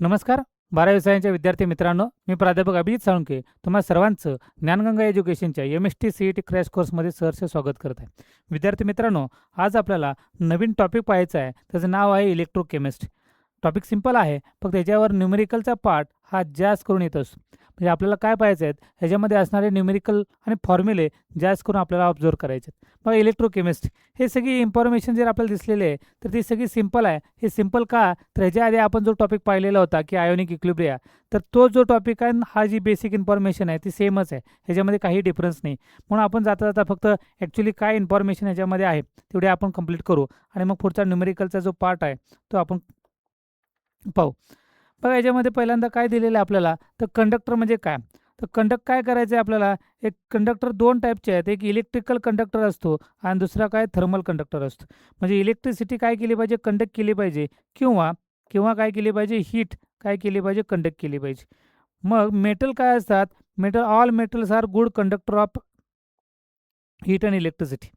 नमस्कार. 12वी सायन्सच्या विद्यार्थी मित्रांनो, मी प्राध्यापक अभिजित साळुंखे तुम्हा सर्वांचं ज्ञानगंगा एज्युकेशनच्या MST CET क्रॅश कोर्समध्ये सहर्ष स्वागत करत आहे. विद्यार्थी मित्रांनो, आज आपल्याला नवीन टॉपिक पाहायचा आहे. त्याचं नाव आहे इलेक्ट्रोकेमिस्ट्री. टॉपिक सिंपल आहे, फक्त त्याच्यावर न्यूमेरिकलचा पार्ट हा जास्त करून येत असतो. म्हणजे आपल्याला काय पाहायचं आहे, ह्याच्यामध्ये असणारे न्यूमेरिकल आणि फॉर्म्युले जास्त करून आपल्याला ऑब्झर्व करायचे आहेत. बघा, इलेक्ट्रोकेमिस्ट्री हे सगळी इन्फॉर्मेशन जर आपल्याला दिसलेली आहे, तर ती सगळी सिंपल आहे. हे सिंपल का? तर ह्याच्या आधी आपण जो टॉपिक पाहिलेला होता की आयोनिक इक्विलिब्रिया, तर तो जो टॉपिक आहे हा जी बेसिक इन्फॉर्मेशन आहे ती सेमच आहे. ह्याच्यामध्ये काही डिफरन्स नाही. म्हणून आपण जाता जाता फक्त ॲक्च्युली काय इन्फॉर्मेशन ह्याच्यामध्ये आहे तेवढे आपण कंप्लीट करू आणि मग पुढचा न्यूमेरिकलचा जो पार्ट आहे तो आपण पाहू. बघा, याच्यामध्ये पहिल्यांदा काय दिलेलं आहे आपल्याला, तर कंडक्टर म्हणजे काय? तर कंडक्ट काय करायचं आहे आपल्याला, एक कंडक्टर दोन टाईपचे आहेत. एक इलेक्ट्रिकल कंडक्टर असतो आणि दुसरा काय थर्मल कंडक्टर असतो. म्हणजे इलेक्ट्रिसिटी काय केली पाहिजे, कंडक्ट केली पाहिजे, किंवा किंवा काय केली पाहिजे, हीट काय केली पाहिजे, कंडक्ट केली पाहिजे. मग मेटल काय असतात, all metals are good conductor of heat and electricity.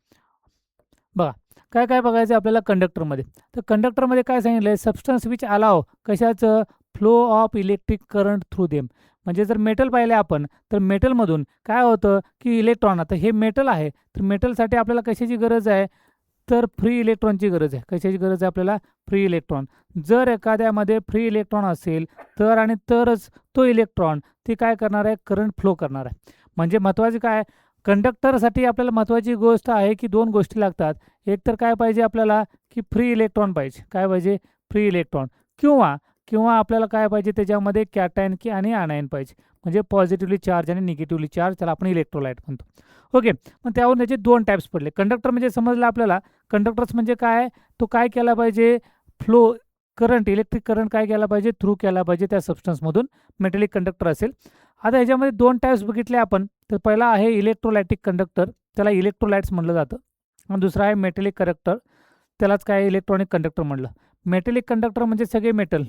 बघा, काय काय बघायचं आपल्याला कंडक्टरमध्ये. तर कंडक्टरमध्ये काय सांगितलं आहे, सबस्टन्स विच अलाव कशाचं, flow of electric current through them. म्हणजे जर मेटल पाहिले आपण, तर मेटलमधून काय होतं की इलेक्ट्रॉन, आता हे मेटल आहे, तर मेटलसाठी आपल्याला कशाची गरज आहे, तर फ्री इलेक्ट्रॉनची गरज आहे. कशाची गरज आहे आपल्याला, फ्री इलेक्ट्रॉन. जर एखाद्यामध्ये फ्री इलेक्ट्रॉन असेल तर आणि तरच तो इलेक्ट्रॉन ती काय करणार आहे, करंट फ्लो करणार आहे. म्हणजे महत्त्वाचे काय, कंडक्टरसाठी आपल्याला महत्त्वाची गोष्ट आहे की दोन गोष्टी लागतात. एक तर काय पाहिजे आपल्याला, की फ्री इलेक्ट्रॉन पाहिजे. काय पाहिजे, फ्री इलेक्ट्रॉन. किंवा किंवा आपल्याला काय पाहिजे, त्याच्यामध्ये कॅटायन की आणि आनायन पाहिजे. म्हणजे पॉझिटिव्हली चार्ज आणि निगेटिव्हली चार्ज, त्याला आपण इलेक्ट्रोलाइट म्हणतो. ओके, मग त्यावरून त्याचे दोन टाईप्स पडले. कंडक्टर म्हणजे समजलं आपल्याला. कंडक्टर्स म्हणजे काय, तो काय केला पाहिजे, फ्लो करंट, इलेक्ट्रिक करंट काय केला पाहिजे, थ्रू केला पाहिजे त्या सबस्टन्समधून. मेटॅलिक कंडक्टर असेल. आता ह्याच्यामध्ये दोन टाईप्स बघितले आपण. तर पहिला आहे इलेक्ट्रोलायटिक कंडक्टर, त्याला इलेक्ट्रोलाइट्स म्हटलं जातं. आणि दुसरा आहे मेटॅलिक कंडक्टर, त्यालाच काय इलेक्ट्रॉनिक कंडक्टर म्हटलं. मेटॅलिक कंडक्टर म्हणजे सगळे मेटल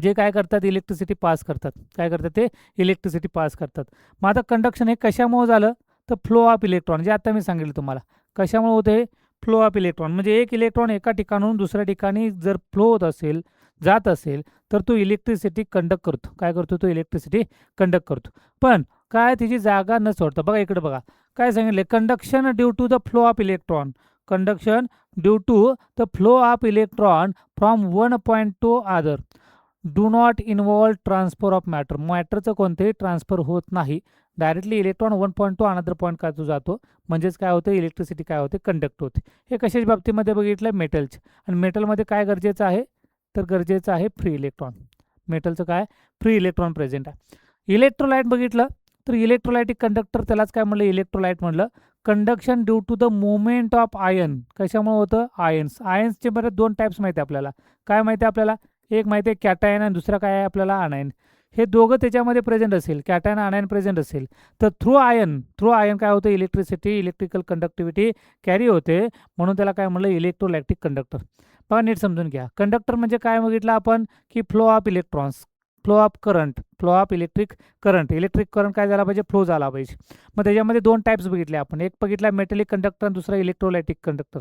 जे काय करतात, इलेक्ट्रिसिटी पास करतात. काय करतात ते, इलेक्ट्रिसिटी पास करतात. मग आता कंडक्शन हे कशामुळे झालं, तर फ्लो ऑफ इलेक्ट्रॉन, जे आता मी सांगितलं तुम्हाला. कशामुळे होते, फ्लो ऑफ इलेक्ट्रॉन. म्हणजे एक इलेक्ट्रॉन एका ठिकाणाहून दुसऱ्या ठिकाणी जर फ्लो होत असेल, जात असेल, तर तो इलेक्ट्रिसिटी कंडक्ट करतो. काय करतो, तो इलेक्ट्रिसिटी कंडक्ट करतो. पण काय, तिची जागा न सोडतं. बघा इकडे बघा, काय सांगितले, conduction due to the flow of electron. Conduction due to the flow of electron from one point to other do not involve transfer of matter. मॅटरचं कोणतेही ट्रान्सफर होत नाही. Directly electron one point to another point काय तो जातो. म्हणजेच काय होतं, इलेक्ट्रिसिटी काय होते, कंडक्ट होते. हे कशाच्या बाबतीमध्ये बघितलं, मेटलचे. आणि मेटलमध्ये काय गरजेचं आहे, तर गरजेचं आहे फ्री इलेक्ट्रॉन. मेटलचं काय, फ्री इलेक्ट्रॉन प्रेझेंट आहे. इलेक्ट्रोलाइट बघितलं, तर इलेक्ट्रोलाइटिक कंडक्टर त्यालाच काय म्हणलं, इलेक्ट्रोलाइट म्हणलं. Conduction due to the movement of ion. कशामुळे होतं, आयन्स. आयन्सचे बरेच दोन टाईप्स माहिती आहे आपल्याला. काय माहिती आहे आपल्याला, एक माहिती आहे कॅटायन आणि दुसरा काय आहे आपल्याला, आनायन. हे दोघं त्याच्यामध्ये प्रेझेंट असेल, कॅटायन आनायन प्रेझेंट असेल, तर थ्रू आयन काय होतं, इलेक्ट्रिसिटी, इलेक्ट्रिकल कंडक्टिव्हिटी कॅरी होते. म्हणून त्याला काय म्हणलं, इलेक्ट्रोलॅक्टिक कंडक्टर. बघा, नीट समजून घ्या. कंडक्टर म्हणजे काय बघितलं आपण, की flow of electrons, flow of current, flow of electric current. Electric current काय झाला पाहिजे, फ्लो झाला पाहिजे. मग त्याच्यामध्ये दोन टाईप्स बघितले आपण. एक बघितला मेटॅलिक कंडक्टर, दुसरा इलेक्ट्रोलायटिक कंडक्टर.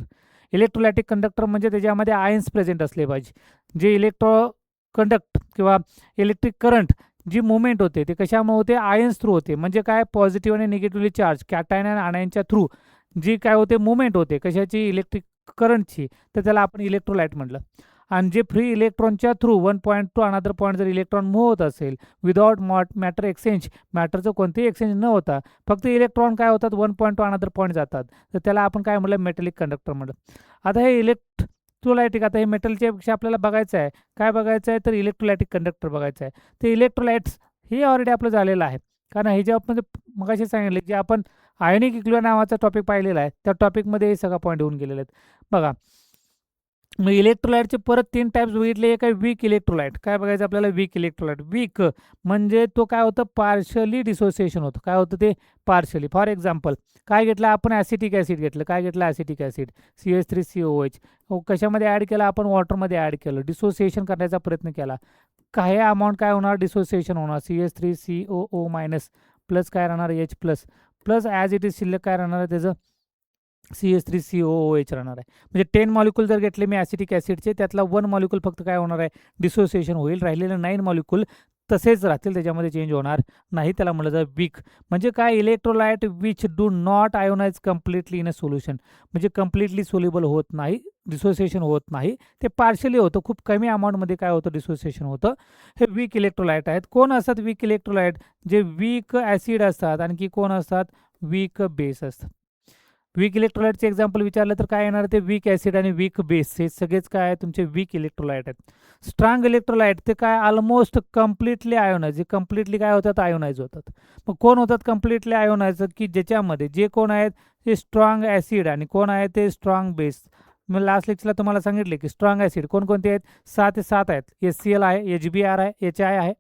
इलेक्ट्रोलायटिक कंडक्टर म्हणजे त्याच्यामध्ये आयन्स प्रेझेंट असले पाहिजे. जे कंडक्ट किंवा इलेक्ट्रिक करंट जी मुवमेंट होते ते कशामुळे होते, आयन्स थ्रू होते. म्हणजे काय, पॉझिटिव्ह आणि निगेटिव्हली चार्ज कॅटायन आणि आनायनच्या थ्रू जी काय होते, मुवमेंट होते, कशाची, इलेक्ट्रिक करंटची, तर त्याला आपण इलेक्ट्रोलाइट म्हटलं. आणि जे फ्री इलेक्ट्रॉनच्या through one point to another point जर इलेक्ट्रॉन मूव्ह होत असेल विदाउट मॅटर एक्सचेंज, मॅटरचं कोणतेही एक्सचेंज न होता, फक्त इलेक्ट्रॉन काय होतात, one point to another point जातात, तर त्याला आपण काय म्हटलं, मेटॅलिक कंडक्टर म्हटलं. आता हे इलेक्ट्रोलायटिक, आता हे मेटलच्या पेक्षा आपल्याला बघायचं आहे, काय बघायचं आहे, तर इलेक्ट्रोलायटिक कंडक्टर बघायचं आहे. ते इलेक्ट्रोलाइट्स हे ऑलरेडी आपलं झालेलं आहे. कारण ह्याच्यामध्ये मगाशी सांगितले, जे आपण आयोनिक इक्विलिब्रियम नावाचा टॉपिक पाहिलेला आहे, त्या टॉपिकमध्ये हे सगळा पॉईंट होऊन गेलेले आहेत. बघा, मग इलेक्ट्रोलाइटचे परत तीन टाईप्स बघितले. एक आहे वीक इलेक्ट्रोलाइट. काय बघायचं आपल्याला, वीक इलेक्ट्रोलाइट. वीक म्हणजे तो काय होतं, पार्शली डिसोसिएशन होतं. काय होतं ते, पार्शली. फॉर एक्झाम्पल काय घेतलं आपण, ॲसिटिक ॲसिड घेतलं. काय घेतलं, ॲसिटिक ॲसिड, CH3COOH. कशामध्ये ॲड केलं आपण, वॉटरमध्ये ॲड केलं. डिसोसिएशन करण्याचा प्रयत्न केला. काही अमाऊंट काय होणार, डिसोसिएशन होणार. CH3COO- प्लस काय राहणार, H plus as it is शिल्लक काय राहणार त्याचं, CH3COOH राहणार आहे. म्हणजे 10 मॉलिक्यूल जर घेतले मी ॲसिटिक ॲसिडचे, त्यातला 1 मॉलिक्यूल फक्त काय होणार आहे, डिसोसिएशन होईल. राहिलेले 9 मॉलिक्यूल तसेच राहतील, त्याच्यामध्ये चेंज होणार नाही. त्याला म्हटलं जातं वीक. म्हणजे काय, electrolyte which do not ionise completely in a solution. म्हणजे कम्प्लिटली सोल्युबल होत नाही, डिसोसिएशन होत नाही, ते पार्शली होतं, खूप कमी अमाऊंटमध्ये काय होतं, डिसोसिएशन होतं. हे वीक इलेक्ट्रोलाइट आहेत. कोण असतात वीक इलेक्ट्रोलाइट? जे वीक ॲसिड असतात. आणखी कोण असतात? वीक बेस असतात. वीक इलेक्ट्रोलाइटचे एक्झाम्पल विचारलं तर काय येणार, ते वीक ॲसिड आणि वीक बेस, हे सगळेच काय आहे, तुमचे वीक इलेक्ट्रोलाइट आहेत. स्ट्रॉंग इलेक्ट्रोलाइट ते काय, ऑलमोस्ट कम्प्लिटली आयोनाइज, जे कम्प्लिटली काय होतात, आयोनाइज होतात. मग कोण होतात कम्प्लिटली आयोनाइज? की ज्याच्यामध्ये जे कोण आहेत ते स्ट्रॉंग ॲसिड आणि कोण आहे ते स्ट्रॉंग बेस. मी लास्ट लेक्चरला तुम्हाला सांगितले की स्ट्रॉंग ॲसिड कोणकोणते आहेत, 6 ते 7 आहेत. HCl आहे, HBr आहे, HI आहे.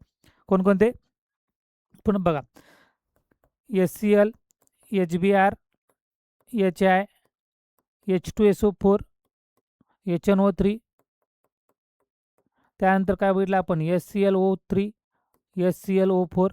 कोणकोणते? पुन्हा बघा, HCl, HBr, HI, H2SO4, HNO3. त्यानंतर काय बघितलं आपण, SClO3, SClO4,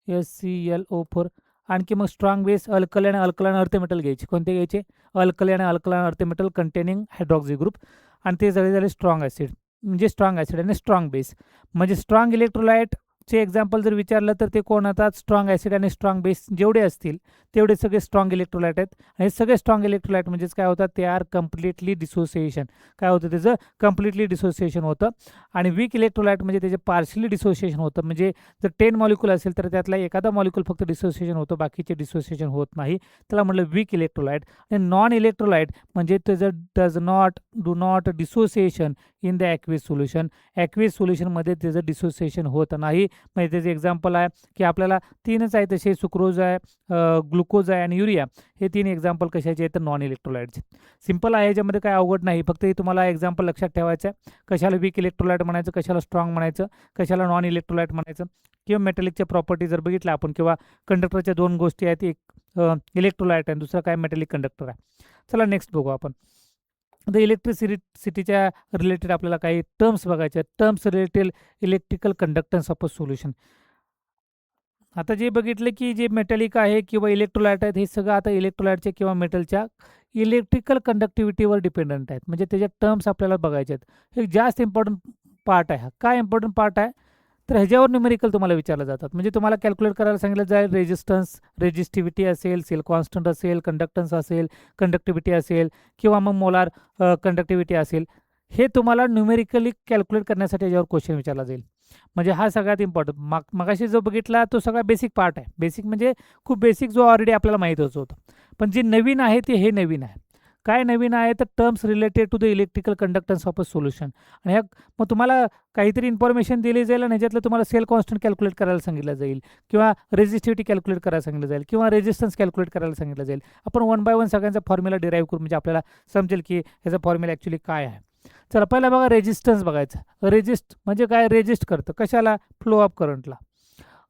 SClO4. आणखी मग strong base alkaline earth metal घ्यायचे. कोणते घ्यायचे? Alkaline earth metal containing hydroxy group. आणि ते झाले स्ट्रॉंग ॲसिड. म्हणजे स्ट्रॉंग ॲसिड आणि स्ट्रॉंग बेस. म्हणजे स्ट्रॉंग इलेक्ट्रोलाइट चे एक्झाम्पल जर विचारलं तर ते कोण होतात, स्ट्रॉंग ॲसिड आणि स्ट्रॉंग बेस जेवढे असतील तेवढे सगळे स्ट्रॉंग इलेक्ट्रोलाइट आहेत. आणि सगळे स्ट्रॉंग इलेक्ट्रोलाइट म्हणजेच काय होतात, ते आर कम्प्लिटली डिसोसिएशन. काय होतं त्याचं, कम्प्लिटली डिसोसिएशन होतं. आणि वीक इलेक्ट्रोलाइट म्हणजे त्याचे पार्शली डिसोसिएशन होतं. म्हणजे जर 10 मॉलिक्यूल असेल तर त्यातला एखादा मॉलिक्यूल फक्त डिसोसिएशन होतं, बाकीचे डिसोसिएशन होत नाही. त्याला म्हटलं वीक इलेक्ट्रोलाइट. आणि नॉन इलेक्ट्रोलाइट म्हणजे त्याचं do not dissociation in the aqueous solution. Aqueous सोल्युशनमध्ये त्याचं डिसोसिएशन होत नाही. म्हणजे त्याचे एक्झाम्पल आहे की आपल्याला 3च आहे तसे, सुक्रोज आहे, ग्लुकोज आहे आणि युरिया. हे 3 एक्झाम्पल कशाचे आहेत, तर नॉन इलेक्ट्रोलाइटचे. सिंपल आहे, याच्यामध्ये काय अवघड नाही, फक्त हे तुम्हाला एक्झाम्पल लक्षात ठेवायचं आहे. कशाला वीक इलेक्ट्रोलाइट म्हणायचं, कशाला स्ट्रॉंग म्हणायचं, कशाला नॉन इलेक्ट्रोलाइट म्हणायचं. किंवा मेटॅलिकच्या प्रॉपर्टी जर बघितल्या आपण, किंवा कंडक्टरच्या 2 गोष्टी आहेत, एक इलेक्ट्रोलाइट आहे, दुसरा काय मेटॅलिक कंडक्टर आहे. चला नेक्स्ट बघू आपण. आता इलेक्ट्रिसिटीच्या रिलेटेड आपल्याला काही टर्म्स बघायचे आहेत. Terms related electrical conductance of a solution. आता जे बघितलं की जे मेटॅलिक आहे किंवा इलेक्ट्रोलाइट आहेत, हे सगळं आता इलेक्ट्रोलाइटच्या किंवा मेटलच्या इलेक्ट्रिकल कंडक्टिव्हिटीवर डिपेंडंट आहेत. म्हणजे त्याच्या टर्म्स आपल्याला बघायचे आहेत. हे जास्त इम्पॉर्टंट पार्ट आहे. काय इम्पॉर्टंट पार्ट आहे, तर ह्याच्यावर न्यूमेरिकल तुम्हाला विचारलं जातात. म्हणजे तुम्हाला कॅल्क्युलेट करायला सांगितलं जाईल, रेजिस्टन्स, रेजिस्टिव्हिटी असेल, सेल कॉन्स्टंट असेल, कंडक्टन्स असेल, कंडक्टिव्हिटी असेल, किंवा मग मोलार कंडक्टिव्हिटी असेल. हे तुम्हाला न्यूमेरिकली कॅल्क्युलेट करण्यासाठी याच्यावर क्वेश्चन विचारला जाईल. म्हणजे हा सगळ्यात इम्पॉर्टंट. मगाशी जो बघितला तो सगळा बेसिक पार्ट आहे. बेसिक म्हणजे खूप बेसिक, जो ऑलरेडी आपल्याला माहीतच होतं. पण जे नवीन आहे ते हे नवीन आहे. काय नवीन आहे, तर terms related to the electrical conductance of a solution. आणि ह्या मग तुम्हाला काहीतरी इन्फॉर्मेशन दिली जाईल आणि ह्याच्यातलं तुम्हाला सेल कॉन्स्टंट कॅल्क्युलेट करायला सांगितलं जाईल, किंवा रेजिस्टिव्हिटी कॅल्क्युलेट करायला सांगितलं जाईल, किंवा रेजिस्टन्स कॅल्क्युलेट करायला सांगितलं जाईल. आपण 1 बाय 1 सगळ्यांचा फॉर्म्युला डिराईव्ह करू, म्हणजे आपल्याला समजेल की ह्याचा फॉर्म्युला ॲक्च्युली काय आहे. चला पहिला बघा, रेजिस्टन्स बघायचं. रेजिस्ट म्हणजे काय, रेजिस्ट करतं कशाला, फ्लो ऑफ करंटला.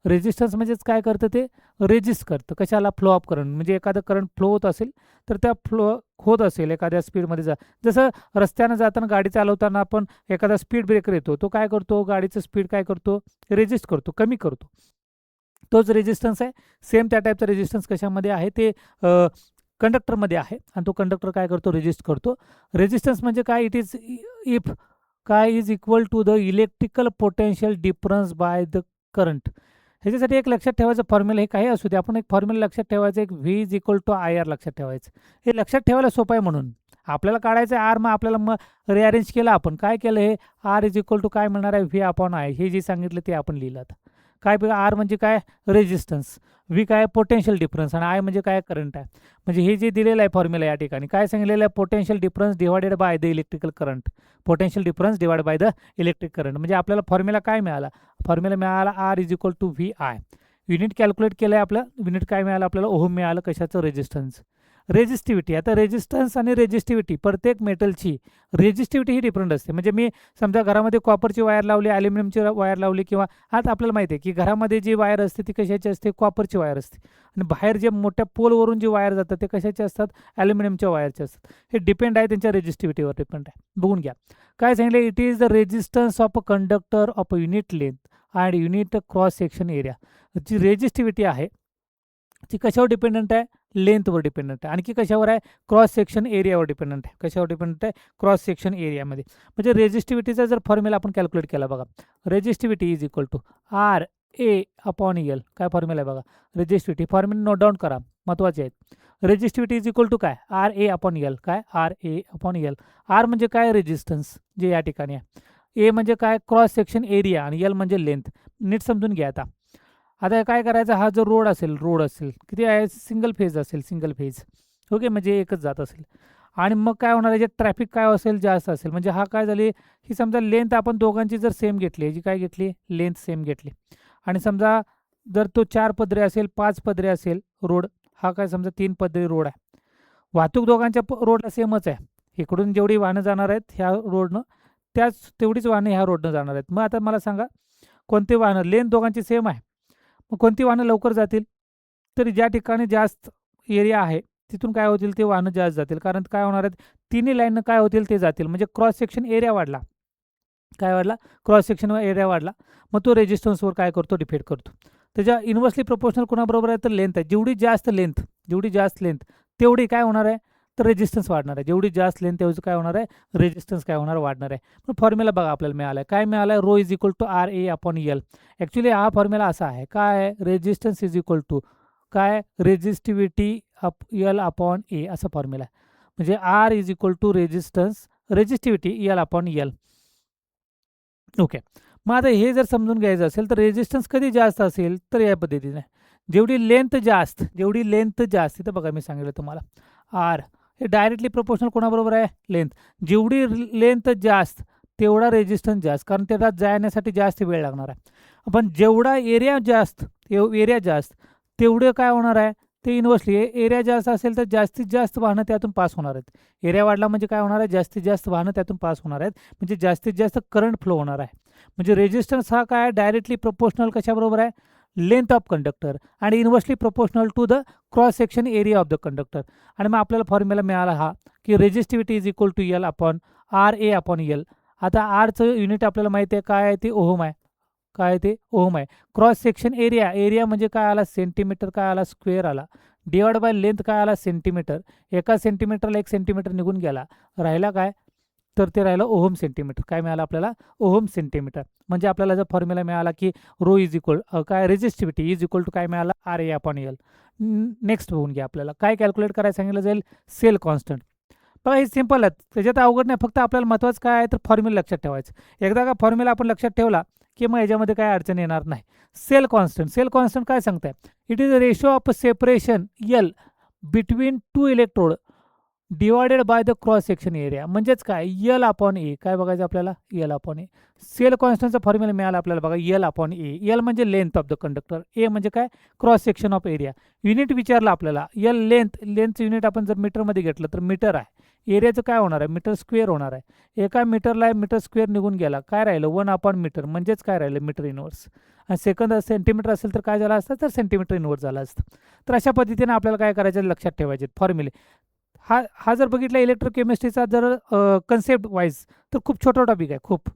रेजिस्टन्स म्हणजेच काय करतं, ते रेजिस्ट करतं कशाला, फ्लो ऑफ करंट. म्हणजे एखादं करंट फ्लो होत असेल तर त्या फ्लो होत असेल एखाद्या स्पीडमध्ये जसं रस्त्यानं जाताना गाडी चालवताना आपण एखादा स्पीड ब्रेकर येतो, तो काय करतो, गाडीचं स्पीड काय करतो, रेजिस्ट करतो, कमी करतो. तोच रेजिस्टन्स आहे. सेम त्या टाईपचा रेजिस्टन्स कशामध्ये आहे, ते कंडक्टरमध्ये आहे. आणि तो कंडक्टर काय करतो, रेजिस्ट करतो. रेजिस्टन्स म्हणजे काय, इट इज इफ काय is equal to the electrical potential difference by the current. ह्याच्यासाठी एक लक्षात ठेवायचं फॉर्म्युला, हे काही असू दे, आपण एक फॉर्म्युला लक्षात ठेवायचं, एक V is equal to I R लक्षात ठेवायचं. हे लक्षात ठेवायला सोपं आहे म्हणून. आपल्याला काढायचं आहे आर, मग आपल्याला मग रिअरेंज केलं आपण. काय केलं, हे आर इज इक्वल टू काय म्हणणार आहे, व्ही अपॉन आय. हे जे सांगितलं ते आपण लिहिलं. आता काय बघा, आर म्हणजे काय, रेजिस्टन्स, व्ही काय, पोटेन्शियल डिफरन्स, आणि आय म्हणजे काय, करंट आहे. म्हणजे हे जे दिलेलं आहे फॉर्म्युला, या ठिकाणी काय सांगितलेलं आहे, potential difference divided by the electrical current. Potential difference divide by the electric current. म्हणजे आपल्याला फॉर्म्युला काय मिळाला, फॉर्म्युला मिळाला R is equal to V I. Unit calculate केलं आहे आपलं, युनिट काय मिळालं आपल्याला, ओहम मिळालं. कशाचं, रेजिस्टन्स. रेजिस्टिव्हिटी, आता रेजिस्टन्स आणि रेजिस्टिव्हिटी, प्रत्येक मेटलची रेजिस्टिव्हिटी ही डिफरंट असते. म्हणजे मी समजा घरामध्ये कॉपरची वायर लावली, ॲल्युमिनियमची वायर लावली, किंवा आता आपल्याला माहिती आहे की घरामध्ये जी वायर असते ती कशाची असते, कॉपरची वायर असते. आणि बाहेर जे मोठ्या पोलवरून जी वायर जातात ते कशाचे असतात, ॲल्युमिनियमच्या वायरचे असतात. हे डिपेंड आहे त्यांच्या रेजिस्टिव्हिटीवर डिपेंड आहे. बघून घ्या काय सांगितलं, it is the resistance of a conductor of a unit length आणि युनिट क्रॉस सेक्शन एरिया. जी रेजिस्टिव्हिटी आहे ती कशावर डिपेंडंट आहे, लेंथवर डिपेंडंट आहे. आणखी कशावर आहे? क्रॉस सेक्शन एरियावर डिपेंडंट आहे. कशावर डिपेंडंट आहे? क्रॉस सेक्शन एरियामध्ये. म्हणजे रेजिस्टिव्हिटीचा जर फॉर्म्युला आपण कॅल्क्युलेट केला बघा, resistivity is equal to R A upon L. काय फॉर्म्युला आहे बघा? रेजिस्टिव्हिटी फॉर्म्युला नोट डाऊन करा, महत्त्वाचे आहेत. रेजिस्टिव्हिटी इज इक्वल टू काय? R A upon L. काय? R A upon L. R म्हणजे काय? रेजिस्टन्स, जे या ठिकाणी आहे. ए म्हणजे काय? क्रॉस सेक्शन एरिया आणि एल म्हणजे लेंथ. नीट समजून घ्या. आता काय करायचं? हा जो रोड असेल किती आहे? सिंगल फेज असेल, सिंगल फेज. ओके, म्हणजे एकच जात असेल. आणि मग काय होणार आहे? जे ट्रॅफिक काय असेल? जास्त असेल. म्हणजे हा काय झाली? ही समजा लेंथ आपण दोघांची जर सेम घेतली, जी काय घेतली? लेंथ सेम घेतली. आणि समजा जर तो 4 पदरी असेल, 5 पदरी असेल रोड, हा काय समजा 3 पदरी रोड आहे. वाहतूक दोघांच्या रोडला सेमच आहे. इकडून जेवढी वाहनं जाणार आहेत ह्या रोडनं, तेवढीच वाहनं ह्या रोडनं जाणार आहेत. मग आता मला सांगा, कोणती वाहनं? लेंथ दोघांची सेम आहे, मग कोणती वाहनं लवकर जातील? तर ज्या ठिकाणी जास्त एरिया आहे तिथून काय होतील? ते वाहनं जास्त जातील. कारण काय होणार आहेत? तिन्ही लाईननं काय होतील? ते जातील. म्हणजे क्रॉस सेक्शन एरिया वाढला. काय वाढला? क्रॉस सेक्शन एरिया वाढला. मग तो रेजिस्टन्सवर काय करतो? डिपेंड करतो. त्याच्या इन्व्हर्सली प्रोपोर्शनल कोणाबरोबर आहे? तर लेंथ आहे. जेवढी जास्त लेंथ तेवढी काय होणार आहे? तर रेजिस्टन्स वाढणार आहे. जेवढी जास्त लेंथ तेवढी काय होणार आहे? रेजिस्टन्स काय होणार? वाढणार आहे. पण फॉर्म्युला बघा आपल्याला मिळाला आहे. काय मिळालं आहे? Rho is equal to R A upon L. Actually हा फॉर्म्युला असा आहे. काय आहे? रेजिस्टन्स इज इक्वल टू काय? रेजिस्टिव्हिटी एल अपॉन ए असा फॉर्म्युला आहे. म्हणजे R is equal to resistivity L upon L. Okay. मग आता हे जर समजून घ्यायचं असेल तर रेजिस्टन्स कधी जास्त असेल? तर या पद्धतीने जेवढी लेंथ जास्त इथं बघा मी सांगितलं तुम्हाला आर हे डायरेक्टली प्रोपोर्शनल कोणाबरोबर आहे? लेंथ. जेवढी लेंथ जास्त तेवढा रेजिस्टन्स जास्त, कारण त्याला जाण्यासाठी जास्त वेळ लागणार आहे. पण जेवढा एरिया जास्त तेवढं काय होणार आहे? ते इन्व्हर्सली एरिया जास्त असेल तर जास्तीत जास्त वाहनं त्यातून पास होणार आहेत. एरिया वाढला म्हणजे काय होणार आहे? जास्तीत जास्त वाहनं त्यातून पास होणार आहेत, म्हणजे जास्तीत जास्त करंट फ्लो होणार आहे. म्हणजे रेजिस्टन्स हा काय? डायरेक्टली प्रोपोर्शनल कशाबरोबर आहे? लेंथ ऑफ कंडक्टर आणि inversely proportional to the cross section area of the conductor. आणि मग आपल्याला फॉर्म्युला मिळाला हा की resistivity is equal to L upon R A upon L. आता आरचं युनिट आपल्याला माहिती आहे काय आहे? ते ओहम आहे. काय ते? ओहम आहे. क्रॉस सेक्शन एरिया म्हणजे काय आला? सेंटीमीटर. काय आला? स्क्वेअर आला. डिवाइड बाय लेंथ काय आला? सेंटीमीटर. एका सेंटीमीटरला 1 सेंटीमीटर निघून गेला, राहिला काय? तर ते राहिलं ओहम सेंटीमीटर. काय मिळालं आपल्याला? Ohm centimetre. म्हणजे आपल्याला जर फॉर्म्युला मिळाला की रो इज इक्वल काय? रेजिस्टिव्हिटी इज इक्वल टू काय मिळाला? R A upon L. Next होऊन घ्या. आपल्याला काय कॅल्क्युलेट करायला सांगितलं जाईल? Cell constant. बघा हे सिंपल आहे, त्याच्यात अवघड नाही. फक्त आपल्याला महत्त्वाचं काय आहे? तर फॉर्म्युला लक्षात ठेवायचं. एकदा का फॉर्म्युला आपण लक्षात ठेवला की मग याच्यामध्ये काय अडचण येणार नाही. सेल कॉन्स्टंट काय सांगताय? It is a ratio of separation L between two electrode divided by the cross section area. म्हणजेच काय? L upon A. काय बघायचं आपल्याला? एल अपॉन ए. सेल कॉन्स्टंटचा फॉर्म्युला मिळाला आपल्याला बघा, एल अपॉन ए. एल म्हणजे लेंथ ऑफ द कंडक्टर, ए म्हणजे काय? Cross section of area. Unit विचारला आपल्याला. एल लेंथचं युनिट आपण जर मीटरमध्ये घेतलं तर मीटर आहे. एरियाचं काय होणार आहे? मीटर स्क्वेअर होणार आहे. एका मीटरला मीटर स्क्वेअर निघून गेला, काय राहिलं? 1 अपॉन मीटर. म्हणजेच काय राहिलं? Metre inverse. आणि सेकंद सेंटीमीटर असेल तर काय झालं असतं? तर सेंटीमीटर इनवर्स झालं असतं. तर अशा पद्धतीने आपल्याला काय करायचं? लक्षात ठेवायचे फॉर्म्युले. हा जर बघितला इलेक्ट्रोकेमिस्ट्रीचा जर कन्सेप्ट वाईज तर खूप छोटा टॉपिक आहे खूप,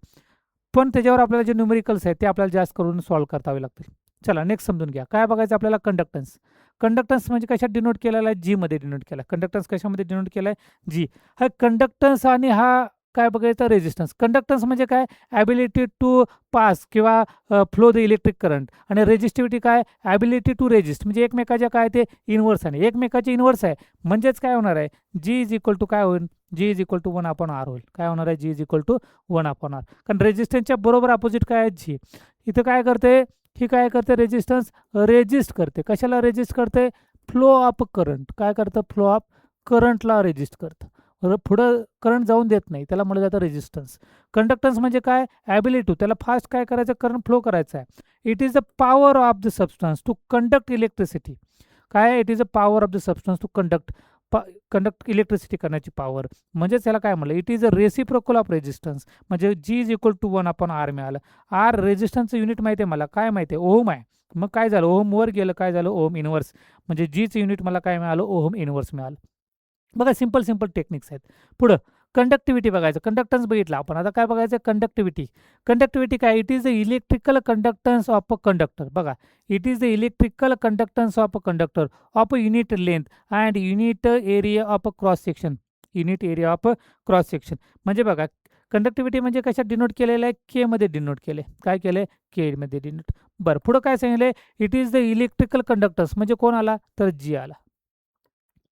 पण त्याच्यावर आपल्याला जे न्यूमेरिकल्स आहेत ते आपल्याला जास्त करून सॉल्व्ह करावे लागतील. चला नेक्स्ट समजून घ्या. काय बघायचं आपल्याला? कंडक्टन्स म्हणजे कशात डिनोट केलेला आहे? जी मध्ये डिनोट केला. कंडक्टन्स कशामध्ये डिनोट केला आहे? जी. हा कंडक्टन्स आणि हा काय बघायचं? रेजिस्टन्स. कंडक्टन्स म्हणजे काय? ॲबिलिटी टू पास किंवा फ्लो द इलेक्ट्रिक करंट. आणि रेजिस्टिव्हिटी काय? Ability to resist. म्हणजे एकमेकाच्या काय? ते इन्व्हर्स आहे, एकमेकाचे इन्व्हर्स आहे. म्हणजेच काय होणार आहे? जी इज इक्वल टू काय होईल? G is equal to 1 upon R होईल. काय होणार आहे? G is equal to 1 upon R. कारण रेजिस्टन्सच्या बरोबर अपोजिट काय आहे? जी. इथं काय करते? ही काय करते? रेजिस्टन्स रेजिस्ट करते. कशाला रेजिस्ट करते? Flow of current. काय करतं? फ्लो ऑफ करंटला रेजिस्ट करतं. पुढं करंट जाऊन देत नाही, त्याला म्हटलं जातं रेजिस्टन्स. कंडक्टन्स म्हणजे काय? ॲबिलिटी, त्याला फास्ट काय करायचं? करंट फ्लो करायचा आहे. It is the power of the substance to conduct electricity. काय? It is a power of the substance to conduct electricity करण्याची पॉवर. म्हणजेच त्याला काय म्हणलं? It is a reciprocal of resistance. म्हणजे G is equal to 1 upon R मिळालं. R रेजिस्टन्सचं unit माहिती आहे मला, काय माहिती आहे? ओहम आहे. मग काय झालं? ओहम वर गेलं, काय झालं? Ohm inverse. म्हणजे जीचं युनिट मला काय मिळालं? ओहम इनवर्स मिळालं. बघा सिंपल टेक्निक्स आहेत. पुढं कंडक्टिव्हिटी बघायचं, कंडक्टन्स बघितला आपण. आता काय बघायचं कंडक्टिव्हिटी. कंडक्टिव्हिटी काय? It is the electrical conductance of a conductor. बघा, it is the electrical conductance of a conductor of a unit length and unit area of a cross section. Unit area of cross section म्हणजे बघा, conductivity म्हणजे कशात denote केलेलं आहे? के मध्ये denote केले. काय केले? के मध्ये डिनोट. बरं, पुढं काय सांगितले? It is the electrical conductance म्हणजे कोण आला? तर जी आला.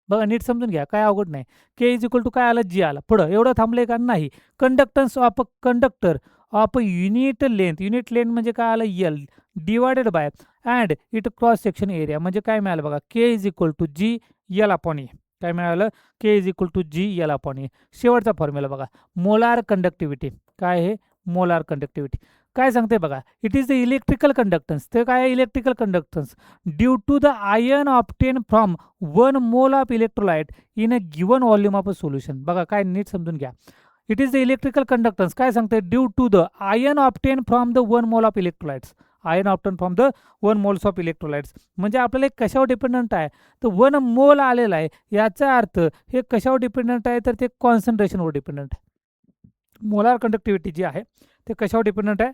बघा, नीट समजून घ्या, काय अवघड नाही. के इज इक्वल टू काय आला? जी आला. पुढं एवढं थांबले का? नाही. Conductance of a conductor of a unit length. Unit length म्हणजे काय आलं? L divided by and it cross section area म्हणजे काय मिळालं? बघा, K is equal to G L upon A. काय मिळालं? K is equal to G L upon A. शेवटचा फॉर्म्युला बघा, मोलार कंडक्टिव्हिटी. काय आहे? Molar conductivity. काय सांगते बघा, it is the electrical conductance. ते काय आहे? Electrical conductance due to the ion obtain from 1 mole of electrolyte in a given volume of a solution. बघा, काय नीट समजून घ्या. It is the electrical conductance काय सांगते? Due to the ion obtain from the 1 mole of electrolytes. Ion obtain from the 1 moles of electrolytes म्हणजे आपल्याला एक कशावर डिपेंडंट आहे? तर 1 मोल आलेला आहे. याचा अर्थ हे कशावर डिपेंडंट आहे? तर ते कॉन्सन्ट्रेशनवर डिपेंडंट आहे. मोलार कंडक्टिव्हिटी जी आहे ते कशावर डिपेंडंट आहे?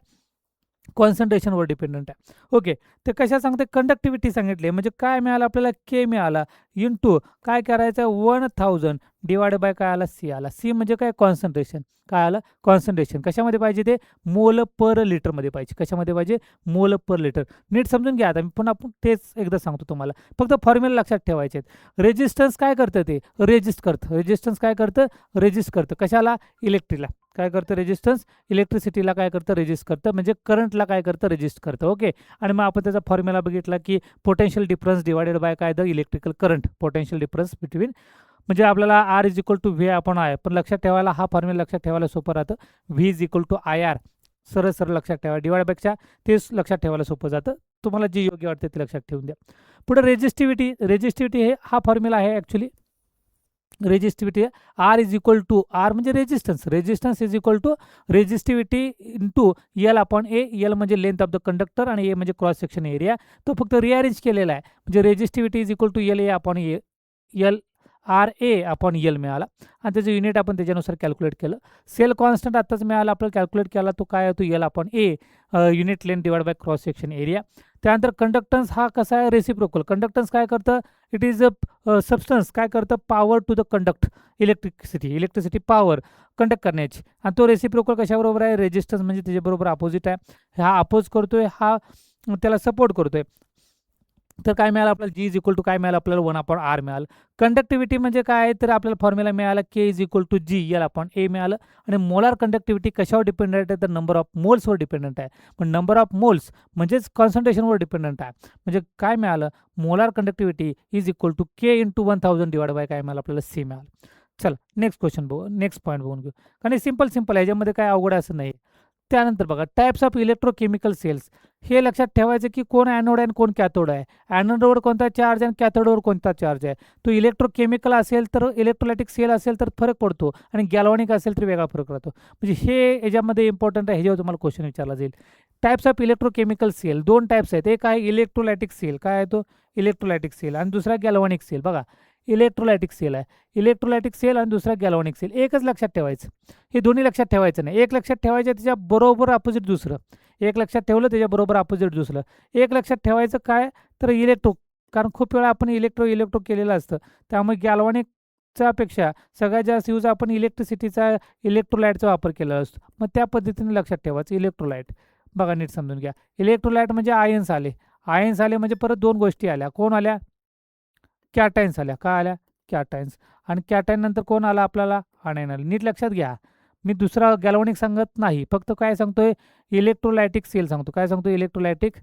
कॉन्सन्ट्रेशनवर डिपेंडंट आहे. ओके, ते कशा सांगते? कंडक्टिव्हिटी सांगितली म्हणजे काय मिळालं आपल्याला? के मिळाला इंटू काय करायचं? 1000 डिवायडेड बाय काय आला? सी आला. सी म्हणजे काय? कॉन्सन्ट्रेशन. काय आलं? कॉन्सन्ट्रेशन. कशामध्ये पाहिजे ते? मोल पर लिटरमध्ये पाहिजे. कशामध्ये पाहिजे? मोल पर लिटर. नीट समजून घ्या. आता मी पुन्हा तेच एकदा सांगतो तुम्हाला, फक्त फॉर्म्युला लक्षात ठेवायचे आहेत. रेजिस्टन्स काय करतं? ते रेजिस्ट करतं. रेजिस्टन्स काय करतं? रेजिस्ट करतं. कशाला? इलेक्ट्रिकला. काय करतं? रेजिस्टन्स इलेक्ट्रिसिटीला काय करतं? रेजिस्ट करतं. म्हणजे करंटला काय करतं? रेजिस्ट करतं. ओके, आणि मग आपण त्याचा फॉर्म्युला बघितला की पोटेन्शियल डिफरन्स डिवायडेड बाय काय? The electrical current. Potential difference between म्हणजे आपल्याला R is equal to V आपण आय. पण लक्षात ठेवायला हा फॉर्म्युला लक्षात ठेवायला सोपं राहतं. V is equal to I R. सरळ सरळ लक्षात ठेवा. डिवायडपेक्षा तेच लक्षात ठेवायला सोपं जातं. तुम्हाला जे योग्य वाटते ते लक्षात ठेवून द्या. पुढे रेजिस्टिव्हिटी. रेजिस्टिव्हिटी हे हा फॉर्म्युला आहे actually. Resistivity R is equal to R म्हणजे resistance. Resistance is equal to resistivity into L upon A. L म्हणजे लेंथ ऑफ द कंडक्टर आणि ए म्हणजे क्रॉस सेक्शन एरिया. तो फक्त रिअरेंज केलेला आहे. म्हणजे resistivity is equal to L A upon A. L R A upon L मिळाला आणि त्याचं युनिट आपण त्याच्यानुसार कॅल्क्युलेट केलं. सेल कॉन्स्टंट आत्ताच मिळाला आपल्याला कॅल्क्युलेट केला. तो काय होतो? L upon A unit length divide by cross section area. त्यानंतर कंडक्टन्स हा कसा आहे? रेसिप्रोकल. कंडक्टन्स काय करतं? इट इज अ सबस्टन्स काय करतं? Power to the conduct electricity. Electricity power conduct करण्याची. आणि तो रेसिप्रोकल कशाबरोबर आहे? रेजिस्टन्स म्हणजे त्याच्याबरोबर अपोजिट आहे. हा अपोज करतोय, हा त्याला सपोर्ट करतोय. तर काय मिळालं आपल्याला? जी इज इक्वल टू काय मिळालं आपल्याला? 1 अपॉन आर मिळालं. कंडक्टिव्हिटी म्हणजे काय? तर आपल्याला फॉर्म्युला मिळाला K is equal to G L upon A मिळालं. आणि मोलार कंडक्टिव्हिटी कशावर डिपेंडंट आहे? तर नंबर ऑफ मोल्सवर डिपेंडंट आहे. पण नंबर ऑफ मोल्स म्हणजेच कॉन्सन्ट्रेशनवर डिपेंडंट आहे. म्हणजे काय मिळालं? Molar conductivity is equal to K into 1000 divide by काय मिळालं आपल्याला? सी मिळालं. चला नेक्स्ट क्वेश्चन बघू. नेक्स्ट पॉईंट बघून घेऊ. कारण सिंपल सिंपल आहे, याच्यामध्ये काय अवघड असं नाही. त्यानंतर बघा, टाइप्स ऑफ इलेक्ट्रोकेमिकल सेल्स. हे लक्षात ठेवायचं की कोण ॲनोड आहे आणि कोण कॅथोड आहे. ॲनोडवर कोणता चार्ज आहे आणि कॅथोडवर कोणता चार्ज आहे. तो इलेक्ट्रोकेमिकल असेल तर इलेक्ट्रोलायटिक सेल असेल तर फरक पडतो आणि गॅल्व्हॅनिक असेल तर वेगळा फरक राहतो. म्हणजे हे याच्यामध्ये इम्पॉर्टंट आहे. ह्याच्यावर तुम्हाला क्वेश्चन विचारला जाईल. Types of electrochemical cell 2 types आहेत. एक आहे इलेक्ट्रोलायटिक सेल. काय आहे तो? Electrolytic cell. आणि दुसरा गॅल्व्हॅनिक सेल. बघा, इलेक्ट्रोलायटिक सेल आहे. इलेक्ट्रोलायटिक सेल आणि दुसरा गॅल्व्हॅनिक सेल. एकच लक्षात ठेवायचं. हे दोन्ही लक्षात ठेवायचं नाही. एक लक्षात ठेवायचं त्याच्या बरोबर अपोजिट दुसरं. एक लक्षात ठेवलं त्याच्याबरोबर अपोजिट दुसरं. एक लक्षात ठेवायचं काय? तर इलेक्ट्रो. कारण खूप वेळा आपण इलेक्ट्रो केलेलं असतं. त्यामुळे गॅल्व्हॅनिकच्या पेक्षा सगळ्यात जास्त यूज आपण इलेक्ट्रिसिटीचा इलेक्ट्रोलाइटचा वापर केलेला असतो. मग त्या पद्धतीने लक्षात ठेवायचं इलेक्ट्रोलाइट. बघा नीट समजून घ्या. इलेक्ट्रोलाइट म्हणजे आयन्स आले. आयन्स आले म्हणजे परत 2 गोष्टी आल्या. कोण आल्या? कॅटायन्स आल्या. काय आल्या? कॅटायन्स. आणि कॅटायन नंतर कोण आला आपल्याला? आयन आले. नीट लक्षात घ्या. मी दुसरा गॅल्व्हॅनिक सांगत नाही, फक्त काय सांगतोय? इलेक्ट्रोलायटिक सेल सांगतो. काय सांगतो? Electrolytic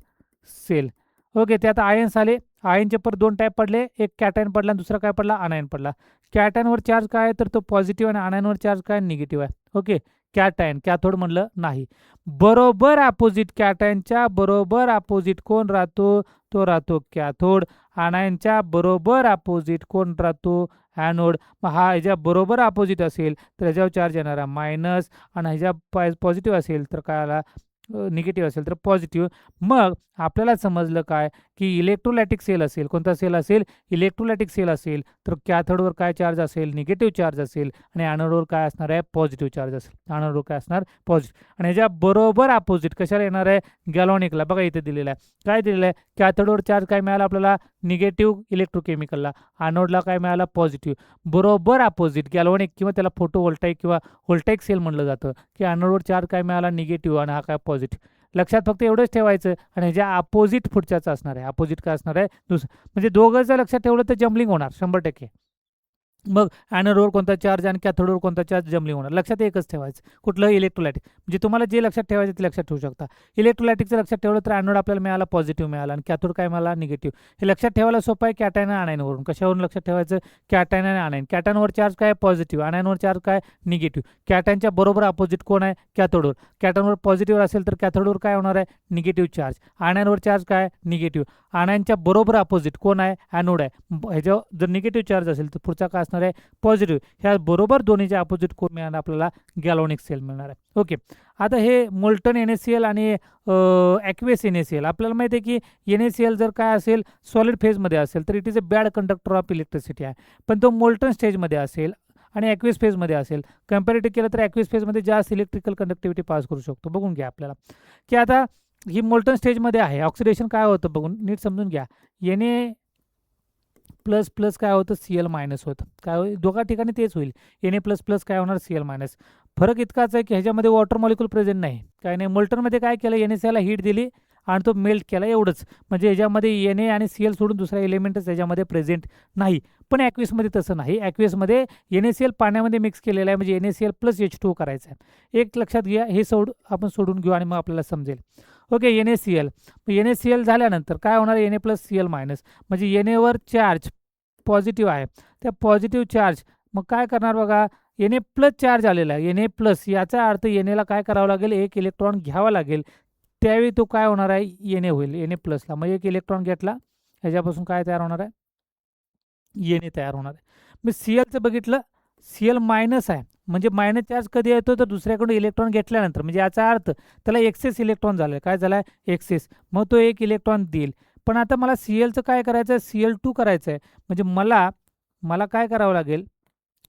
sale. ओके, ते आता आयन्स आले. आयनचे परत 2 टाईप पडले. एक कॅटायन पडला आणि दुसरा काय पडला? आनायन पडला. कॅटायनवर चार्ज काय आहे? तर तो पॉझिटिव्ह आणि आनायनवर चार्ज काय? निगेटिव्ह आहे. Okay, cation. कॅथोड म्हणलं नाही. बरोबर अपोजिट. कॅटायनच्या बरोबर अपोजिट कोण राहतो? तो राहतो कॅथोड. आनायनच्या बरोबर अपोजिट कोण राहतो? ॲनोड. मग हा ह्याच्या बरोबर अपोजिट असेल तर ह्याच्यावर चार्ज येणारा मायनस आणि ह्याच्या पॉझिटिव्ह असेल तर काय आला? निगेटिव्ह असेल तर पॉझिटिव्ह. मग आपल्याला समजलं काय की इलेक्ट्रोलायटिक सेल असेल, कोणता सेल असेल, इलेक्ट्रोलायटिक सेल असेल तर कॅथोडवर काय चार्ज असेल, निगेटिव्ह चार्ज असेल आणि ॲनोडवर काय असणार आहे, पॉझिटिव्ह चार्ज असेल. ॲनोडवर काय असणार, पॉझिटिव्ह. आणि ह्याच्या बरोबर अपोजिट कशाला येणार आहे, गॅलॉनिकला. बघा इथे दिलेलं आहे, काय दिलेलं आहे, कॅथोडवर चार्ज काय मिळाला आपल्याला, निगेटिव्ह इलेक्ट्रोकेमिकलला, ॲनोडला काय मिळाला, पॉझिटिव्ह. बरोबर अपोजिट गॅलॉनिक किंवा त्याला फोटो व्होल्टाईक किंवा व्होल्टाईक सेल म्हणलं जातं की ॲनोडवर चार्ज काय मिळाला, निगेटिव्ह आणि हा काय पॉझिटिव्ह. लक्षात फक्त एवढंच ठेवायचं. आणि ह्याच्या अपोजिट पुढच्याचं असणार आहे. अपोजिट काय असणार आहे, दुसरं. म्हणजे दोघं जर लक्षात ठेवलं तर जम्बलिंग होणार 100%. मग ॲनोडवर कोणता चार्ज आणि कॅथोडवर कोणता चार्ज, जम्बलिंग होणार. लक्षात एकच ठेवायचं, कुठलं, इलेक्ट्रोलायटिक. म्हणजे तुम्हाला जे लक्षात ठेवायचं ते लक्षात ठेवू शकता. इलेक्ट्रोलायटिकचं लक्षात ठेवलं तर ॲनोड आपल्याला मिळाला पॉझिटिव्ह मिळाला आणि कॅथोड काय मिळाला, निगेटिव्ह. हे लक्षात ठेवायला सोपं आहे कॅटायन आणि आणायनवरून. कशावरून लक्षात ठेवायचं, कॅटायन आणि आणायन. कॅटायनवर चार्ज काय, पॉझिटिव्ह. आणायनवर चार्ज काय, निगेटिव्ह. कॅटायनच्या बरोबर अपोजिट कोण आहे, कॅथोडवर. कॅटायनवर पॉझिटिव्ह असेल तर कॅथोडवर काय होणार आहे, निगेटिव्ह चार्ज. आणायनवर चार्ज काय, निगेटिव्ह. आणायनच्या बरोबर अपोजिट कोण आहे, ॲनोड आहे. ह्याच्यावर जर निगेटिव्ह चार्ज असेल तर पुढचा काय असणार आहे, पॉझिटिव्ह. ह्या बरोबर दोन्हीच्या अपोजिट कोण मिळणार आपल्याला, गॅलॉनिक सेल मिळणार आहे. ओके. आता हे मोल्टन NaCl आणि ॲक्वेस NaCl. आपल्याला माहिती आहे की NaCl जर काय असेल, सॉलिड फेजमध्ये असेल तर it is a bad conductor of electricity आहे. पण तो मोल्टन स्टेजमध्ये असेल आणि ॲक्वेस फेजमध्ये असेल, कम्पॅरेटिव्ह केलं तर ॲक्वेस फेजमध्ये जास्त इलेक्ट्रिकल कंडक्टिव्हिटी पास करू शकतो. बघून घ्या आपल्याला की आता ही मोल्टन स्टेजमध्ये आहे. ऑक्सिडेशन काय होतं बघून नीट समजून घ्या. Na प्लस प्लस काय होतं, Cl मायनस होतं. काय होईल, दोघा ठिकाणी तेच होईल. Na प्लस प्लस काय होणार, Cl मायनस. फरक इतकाच आहे की ह्याच्यामध्ये वॉटर मॉलिक्यूल प्रेझेंट नाही, काय नाही. मोल्टनमध्ये काय केलं, NaClला हीट दिली आणि तो मेल्ट केला, एवढंच. म्हणजे ह्याच्यामध्ये Na आणि Cl सोडून दुसरा एलिमेंटच ह्याच्यामध्ये प्रेझेंट नाही. पण ॲक्वेसमध्ये तसं नाही. ॲक्वेसमध्ये NaCl पाण्यामध्ये मिक्स केलेला आहे, म्हणजे NaCl प्लस H2O करायचं आहे. एक लक्षात घ्या, हे आपण सोडून घेऊ आणि मग आपल्याला समजेल. ओके. NaCl. NaCl झाल्यानंतर काय होणार, Na प्लस Cl मायनस. म्हणजे Naवर चार्ज पॉझिटिव्ह आहे, त्या पॉझिटिव्ह चार्ज मग काय करणार बघा, Na प्लस चार्ज आलेला आहे. Na प्लस याचा अर्थ Naला काय करावं लागेल, एक इलेक्ट्रॉन घ्यावा लागेल. त्यावेळी तो काय होणार आहे, Na होईल. Na प्लसला मग एक इलेक्ट्रॉन घेतला, ह्याच्यापासून काय तयार होणार आहे, Na तयार होणार आहे. मी Clचं बघितलं, Cl मायनस आहे. म्हणजे मायनस चार्ज कधी येतो, तर दुसऱ्याकडून इलेक्ट्रॉन घेतल्यानंतर. म्हणजे याचा अर्थ त्याला एक्सेस इलेक्ट्रॉन झालं. काय झालं आहे, एक्सेस. मग तो एक इलेक्ट्रॉन देईल. पण आता मला Clचं काय करायचं आहे, Cl2 करायचं आहे. म्हणजे मला काय करावं लागेल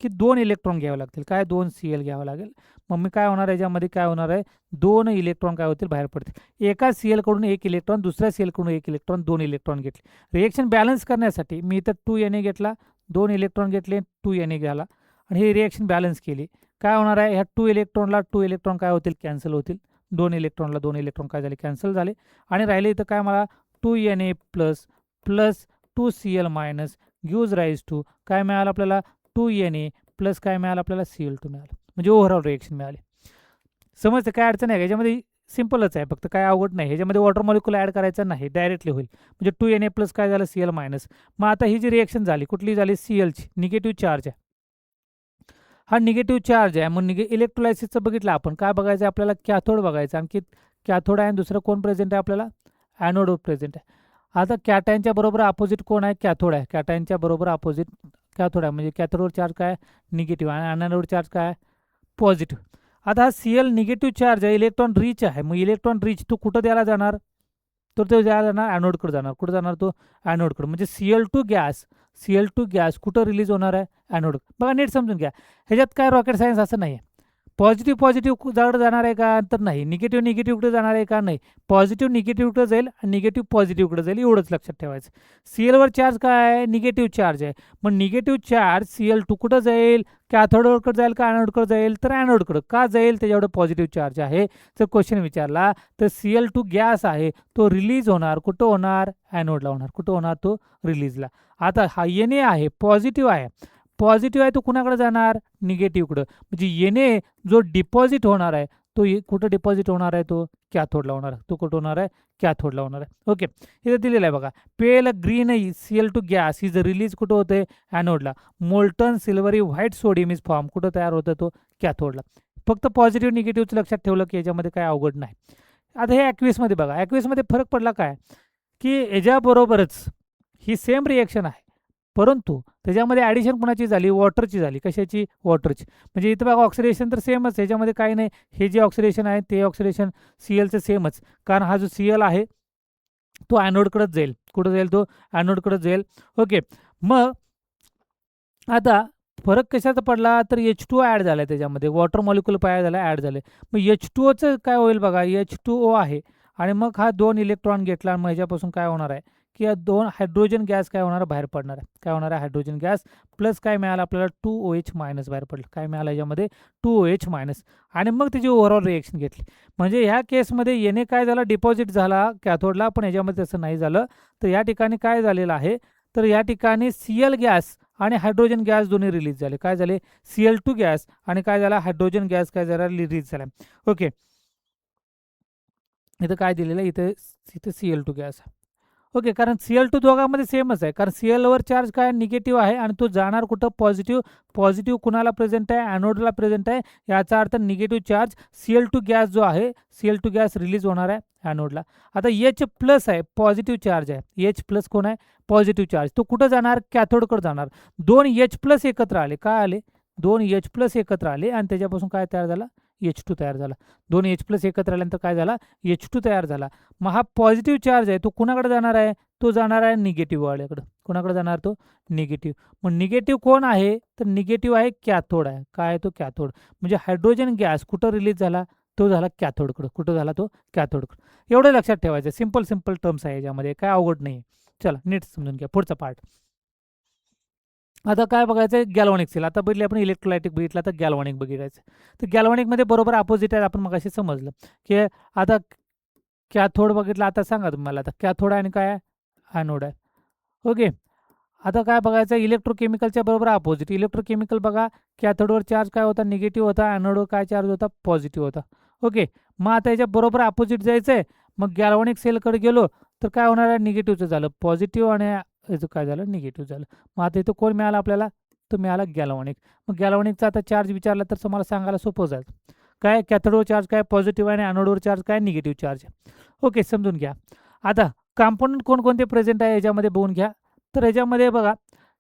की 2 इलेक्ट्रॉन घ्यावे लागतील. काय, 2 Cl घ्यावं लागेल. मग मी काय होणार, याच्यामध्ये काय होणार आहे, 2 इलेक्ट्रॉन काय होतील, बाहेर पडतील. एका Clकडून एक इलेक्ट्रॉन, दुसऱ्या Clकडून एक इलेक्ट्रॉन, 2 इलेक्ट्रॉन घेतले. रिएक्शन बॅलन्स करण्यासाठी मी इथं 2Na घेतला, 2 इलेक्ट्रॉन घेतले, 2Na घ्याला आणि ही रिएक्शन बॅलन्स केली. काय होणार आहे, ह्या 2 इलेक्ट्रॉनला 2 इलेक्ट्रॉन काय होतील, कॅन्सल होतील. 2 इलेक्ट्रॉनला 2 इलेक्ट्रॉन काय झाले, कॅन्सल झाले. आणि राहिले इथं काय, मला 2Na plus plus 2Cl minus gives rise to काय मिळालं आपल्याला, 2Na प्लस काय मिळालं आपल्याला, Cl2 मिळालं. म्हणजे ओव्हरऑल रिएक्शन मिळाली. समजते, काय अडचण आहे, ह्याच्यामध्ये सिम्पलच आहे, फक्त काय अवघड नाही. ह्याच्यामध्ये वॉटर मॉलिक्यूल ॲड करायचा नाही, डायरेक्टली होईल. म्हणजे 2Na प्लस काय झालं, Cl मायनस. मग आता ही जी रिएक्शन झाली, कुठली झाली, Clची. निगेटिव्ह चार्ज आहे, हा निगेटिव्ह चार्ज आहे. मग इलेक्ट्रोलायसिसचं बघितलं आपण. काय बघायचं आहे आपल्याला, कॅथोड बघायचं. आणखी कॅथोड आहे आणि दुसरं कोण प्रेझेंट आहे आपल्याला, ॲनोड प्रेझेंट आहे. आता कॅटायनच्या बरोबर अपोजिट कोण आहे, कॅथोड आहे. कॅटायनच्या बरोबर अपोजिट कॅथोड आहे. म्हणजे कॅथोडवर चार्ज काय, निगेटिव्ह. आणि ॲनोडवर चार्ज काय, पॉझिटिव्ह. आता हा Cl निगेटिव्ह चार्ज आहे, इलेक्ट्रॉन रिच आहे. मग इलेक्ट्रॉन रिच तो कुठं द्यायला जाणार, तर तो द्यायला जाणार ॲनोडकडे जाणार. कुठं जाणार, तो ॲनोडकडे. म्हणजे Cl2 गॅस कुठं रिलीज होणार आहे, ॲनोड. बघा नीट समजून घ्या, ह्याच्यात काय रॉकेट सायन्स असं नाही आहे. पॉझिटिव्ह जवळ जाणार आहे का, तर नाही. निगेटिव्हकडे जाणार आहे का, नाही. पॉझिटिव्ह निगेटिव्हकडे जाईल आणि निगेटिव्ह पॉझिटिव्हकडे जाईल, एवढंच लक्षात ठेवायचं. Clवर चार्ज काय आहे, निगेटिव्ह चार्ज आहे. मग निगेटिव्ह चार्ज Cl2 कुठं जाईल, कॅथोडकडे जाईल का ॲनोडकडे जाईल, तर ॲनोडकडे. का जाईल, त्याच्यावर पॉझिटिव्ह चार्ज आहे. जर क्वेश्चन विचारला तर Cl2 गॅस आहे, तो रिलीज होणार, कुठं होणार, ॲनोडला होणार. कुठं होणार, तो रिलीजला. आता हा Na आहे, पॉझिटिव्ह आहे. पॉझिटिव्ह आहे तो कुणाकडे जाणार, निगेटिव्हकडं. म्हणजे Na जो डिपॉझिट होणार आहे तो कुठं डिपॉझिट होणार आहे, तो कॅथोडला होणार आहे. तो कुठं होणार आहे, कॅथोडला होणार आहे. ओके. इथं दिलेलं आहे बघा, pale green Cl2 gas is release कुठं होते, ॲनोडला. Molten silvery white sodium is form कुठं तयार होतं, तो कॅथोडला. फक्त पॉझिटिव्ह निगेटिव्हचं लक्षात ठेवलं की याच्यामध्ये काय अवघड नाही. आता हे ॲक्वेसमध्ये बघा, ॲक्वेसमध्ये फरक पडला काय की याच्याबरोबरच ही सेम रिएक्शन आहे, परंतु त्याच्यामध्ये ॲडिशन कोणाची झाली, वॉटरची झाली. कशाची, वॉटरची. म्हणजे इथं बघा ऑक्सिडेशन तर सेमच, याच्यामध्ये काही नाही. हे जे ऑक्सिडेशन आहे ते ऑक्सिडेशन सीएलचं सेमच, कारण हा जो सीएल आहे तो ॲनोडकडेच जाईल. कुठं जाईल, तो ॲनोडकडेच जाईल. ओके, मग आता फरक कशाचा पडला, तर H2O ॲड झाला आहे त्याच्यामध्ये, वॉटर मॉलिक्यूल काय झाला, ॲड झाले. मग H2Oचं काय होईल बघा, H2O आहे आणि मग हा 2 इलेक्ट्रॉन घेतला, मग ह्याच्यापासून काय होणार आहे की या 2 हायड्रोजन गॅस काय होणार, बाहेर पडणार आहे. काय होणार आहे, हायड्रोजन गॅस प्लस काय मिळालं आपल्याला, 2OH मायनस बाहेर पडलं. काय मिळालं याच्यामध्ये, 2OH मायनस. आणि मग त्याची ओव्हरऑल रिएक्शन घेतली. म्हणजे ह्या केसमध्ये येणे काय झाला, डिपॉझिट झाला कॅथोडला, पण याच्यामध्ये तसं नाही झालं. तर या ठिकाणी काय झालेलं आहे, तर या ठिकाणी सीएल गॅस आणि हायड्रोजन गॅस दोन्ही रिलीज झाले. काय झाले, Cl2 गॅस आणि काय झाला, हायड्रोजन गॅस काय झाला, रिलीज झाला. ओके, इथं काय दिलेलं आहे, इथं Cl2 गॅस. ओके, कारण Cl2 दोघांमध्ये सेमच आहे, कारण Clवर चार्ज काय निगेटिव्ह आहे आणि तो जाणार कुठं, पॉझिटिव्ह. पॉझिटिव्ह कुणाला प्रेझेंट आहे, ॲनोडला प्रेझेंट आहे. याचा अर्थ निगेटिव्ह चार्ज Cl2 गॅस जो आहे, Cl2 गॅस रिलीज होणार आहे ॲनोडला. आता H प्लस आहे, पॉझिटिव्ह चार्ज आहे. H प्लस कोण आहे, पॉझिटिव्ह चार्ज. तो कुठं जाणार, कॅथोडकडे जाणार. 2 H प्लस एकत्र आले, काय आले, 2 H प्लस एकत्र आले आणि त्याच्यापासून काय तयार झाला, H2 तयार झाला. 2 H प्लस एकत्र आल्यानंतर काय झाला, H2 तयार झाला. मग हा पॉझिटिव्ह चार्ज आहे तो कुणाकडे जाणार आहे, तो जाणार आहे निगेटिव्ह वाल्याकडे. कुणाकडे जाणार, तो निगेटिव्ह. मग निगेटिव्ह कोण आहे, तर निगेटिव्ह आहे कॅथोड आहे. काय आहे तो, कॅथोड. म्हणजे हायड्रोजन गॅस कुठं रिलीज झाला, तो झाला कॅथोडकडं. कुठं झाला, तो कॅथोडकडं. एवढं लक्षात ठेवायचं, सिंपल टर्म्स आहे याच्यामध्ये, काय अवघड नाही. चला नीट समजून घ्या पुढचा पार्ट. आता काय बघायचं आहे, गॅल्व्हॅनिक सेल. आता बघितले आपण इलेक्ट्रोलायटिक बघितला, तर गॅल्व्हॅनिक बघायचं. तर गॅल्व्हॅनिकमध्ये बरोबर अपोजिट आहे, आपण मगाशी समजलं की आता कॅथोड बघितलं. आता सांगा तुम्ही मला, आता कॅथोड आणि काय आहे, ॲनोड आहे. ओके, आता काय बघायचं, इलेक्ट्रोकेमिकलच्या बरोबर अपोजिट. इलेक्ट्रोकेमिकल बघा, कॅथोडवर चार्ज काय होता, निगेटिव्ह होता. ॲनोडवर काय चार्ज होता, पॉझिटिव्ह होता. ओके, मग आता याच्या बरोबर अपोजिट जायचं आहे. मग गॅल्व्हॅनिक सेलकडे गेलो तर काय होणार आहे, निगेटिव्हचं झालं पॉझिटिव्ह आणि याचं काय झालं, निगेटिव्ह झालं. मग आता इथं कोण मिळाला आपल्याला, तो मिळाला गॅल्व्हॅनिक. मग गॅल्व्हॅनिकचा आता चार्ज विचारला तर तुम्हाला सांगायला सोपं जाईल. काय, कॅथोडवर चार्ज काय पॉझिटिव्ह आहे आणि ॲनोडवर चार्ज काय निगेटिव्ह चार्ज आहे. ओके, समजून घ्या. आता कंपोनंट कोणकोणते प्रेझेंट आहे याच्यामध्ये बघून घ्या. तर याच्यामध्ये बघा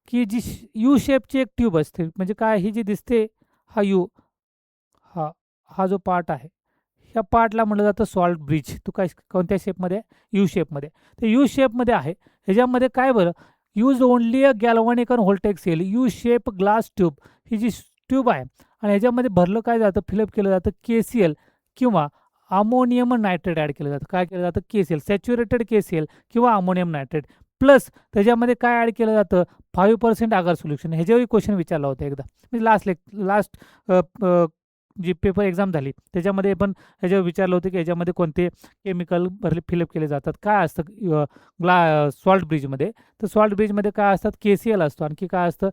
की जी यू शेपची एक ट्यूब असते, म्हणजे काय, ही जी दिसते हा यू, हा हा जो पार्ट आहे, ह्या पार्टला म्हटलं जातं सॉल्ट ब्रिज. तो काय कोणत्या शेपमध्ये, यू शेपमध्ये. तर यू शेपमध्ये आहे. ह्याच्यामध्ये काय बरं, use only a galvanic and voltaic cell, U shape glass tube. ही जी ट्यूब आहे आणि ह्याच्यामध्ये भरलं काय जातं, फिलअप केलं जातं KCl किंवा अमोनियम नायट्रेट ॲड केलं जातं. काय केलं जातं, KCl, सॅच्युरेटेड KCl किंवा अमोनियम नायट्रेट. प्लस त्याच्यामध्ये काय ॲड केलं जातं, 5% आगार सोल्युशन. ह्याच्यावरही क्वेश्चन विचारला होता एकदा, म्हणजे लास्ट जी पेपर एक्झाम झाली त्याच्यामध्ये पण ह्याच्यावर विचारलं होतं की ह्याच्यामध्ये कोणते केमिकल भरले फिलअप केले जातात. काय असतं सॉल्ट ब्रिजमध्ये, तर सॉल्ट ब्रिजमध्ये काय असतात, KCl असतो, आणखी काय असतं,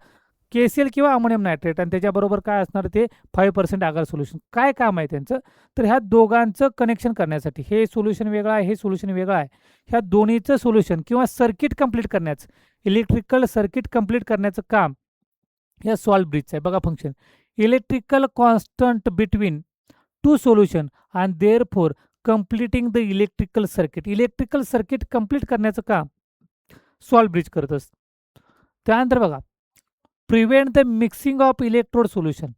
KCl किंवा अमोनियम नायट्रेट, आणि त्याच्याबरोबर काय असणार, ते 5% आगार सोल्युशन. काय काम आहे त्यांचं, तर ह्या दोघांचं कनेक्शन करण्यासाठी. हे सोल्युशन वेगळं आहे, हे सोल्युशन वेगळं आहे. ह्या दोन्हीचं सोल्युशन किंवा सर्किट कंप्लीट करण्याचं, इलेक्ट्रिकल सर्किट कंप्लीट करण्याचं काम या सॉल्ट ब्रिजचं आहे. बघा function, electrical constant between two solution and therefore completing the electrical circuit. Electrical circuit complete करण्याचं काम सॉल्ट ब्रिज करत असतं. त्यानंतर बघा, prevent the mixing of electrode solution.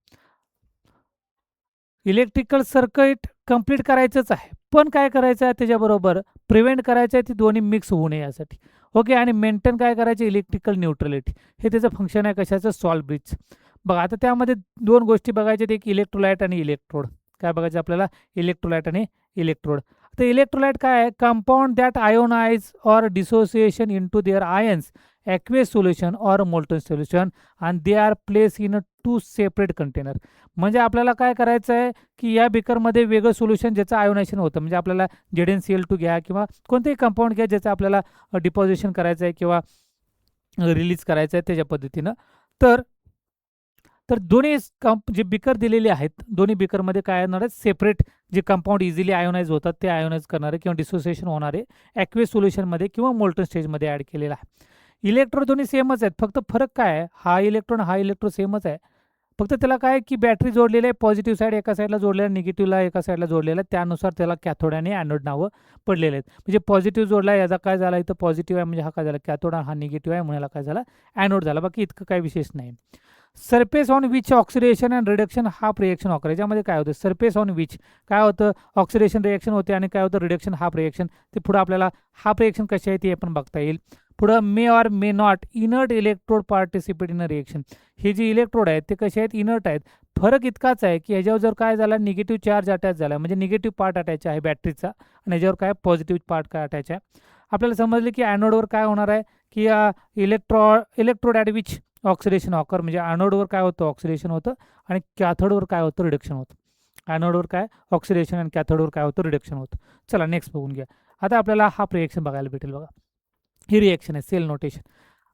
Electrical circuit complete करायचंच आहे, पण काय करायचं आहे त्याच्याबरोबर, प्रिव्हेंट करायचं आहे ती दोन्ही मिक्स होऊ नये यासाठी. ओके, आणि मेंटेन काय करायचे, इलेक्ट्रिकल न्यूट्रलिटी. हे त्याचं फंक्शन आहे कशाचं, सॉल्ट ब्रिज. बघा आता त्यामध्ये दोन गोष्टी बघायच्या, एक इलेक्ट्रोलाइट आणि इलेक्ट्रोड. काय बघायचं आपल्याला, इलेक्ट्रोलाइट आणि इलेक्ट्रोड. तर इलेक्ट्रोलाइट काय आहे, compound that ionize or dissociation into their ions aqueous solution or molten solution and they are placed in a two separate container. म्हणजे आपल्याला काय करायचं आहे की या बेकरमध्ये वेगळं सोल्युशन ज्याचं आयोनायझेशन होतं, म्हणजे आपल्याला ZnCl2 घ्या किंवा कोणतेही कंपाऊंड घ्या ज्याचं आपल्याला डिपॉझिशन करायचं आहे किंवा रिलीज करायचं आहे त्याच्या पद्धतीनं. तर दोन्ही जे बिकर दिलेले आहेत, दोन्ही बिकरमध्ये काय येणार आहे, सेपरेट जे कंपाऊंड इझिली आयोनाइज होतात ते आयोनाइज करणारे किंवा डिसोसिएशन होणारे ॲक्वेस सोल्युशनमध्ये किंवा मोल्टन स्टेजमध्ये ॲड केलेला आहे. इलेक्ट्रॉन दोन्ही सेमच आहेत, फक्त फरक काय आहे, हा इलेक्ट्रॉन सेमच आहे, फक्त त्याला काय की बॅटरी जोडलेली आहे, पॉझिटिव्ह साईड एका साईडला जोडलेला, निगेटिव्हला एका साईडला जोडलेला, त्यानुसार त्याला कॅथोड आणि ॲनोड नावं पडलेले आहेत. म्हणजे पॉझिटिव्ह जोडला, याचा काय झाला इथं पॉझिटिव्ह आहे म्हणजे हा काय झाला कॅथोड, हा निगेटिव्ह आहे म्हणून याला काय झाला ॲनोड झाला. बाकी इतकं काही विशेष नाही. Surface on which oxidation and reduction half reaction occur, याच्यामध्ये काय होतं सरफेस ऑन विच काय होतं ऑक्सिडेशन रिएक्शन होते आणि काय होतं रिडक्शन हाफ रिएक्शन. ते पुढं आपल्याला हाफ रिएक्शन कशी आहे ते पण बघता येईल. पुढं may or may not inert electrode participate in a reaction, हे जे इलेक्ट्रोड आहेत ते कसे आहेत इनर्ट आहेत. फरक इतकाच आहे की ह्याच्यावर जर काय झाला निगेटिव्ह चार्ज अटॅच झाला म्हणजे निगेटिव्ह पार्ट अटॅच आहे बॅटरीचा आणि ह्याच्यावर काय पॉझिटिव्ह पार्ट काय अटॅच आहे. आपल्याला समजले की ॲनोडवर काय होणार आहे की electrode at which oxidation occur, म्हणजे ॲनोडवर काय होतं ऑक्सिडेशन होतं आणि कॅथोडवर काय होतं रिडक्शन होतं. ॲनोडवर काय ऑक्सिडेशन आणि कॅथोडवर काय होतं रिडक्शन होतं. चला नेक्स्ट बघून घ्या. आता आपल्याला हाफ रिएक्शन बघायला भेटेल बघा. ही रिएक्शन आहे सेल नोटेशन.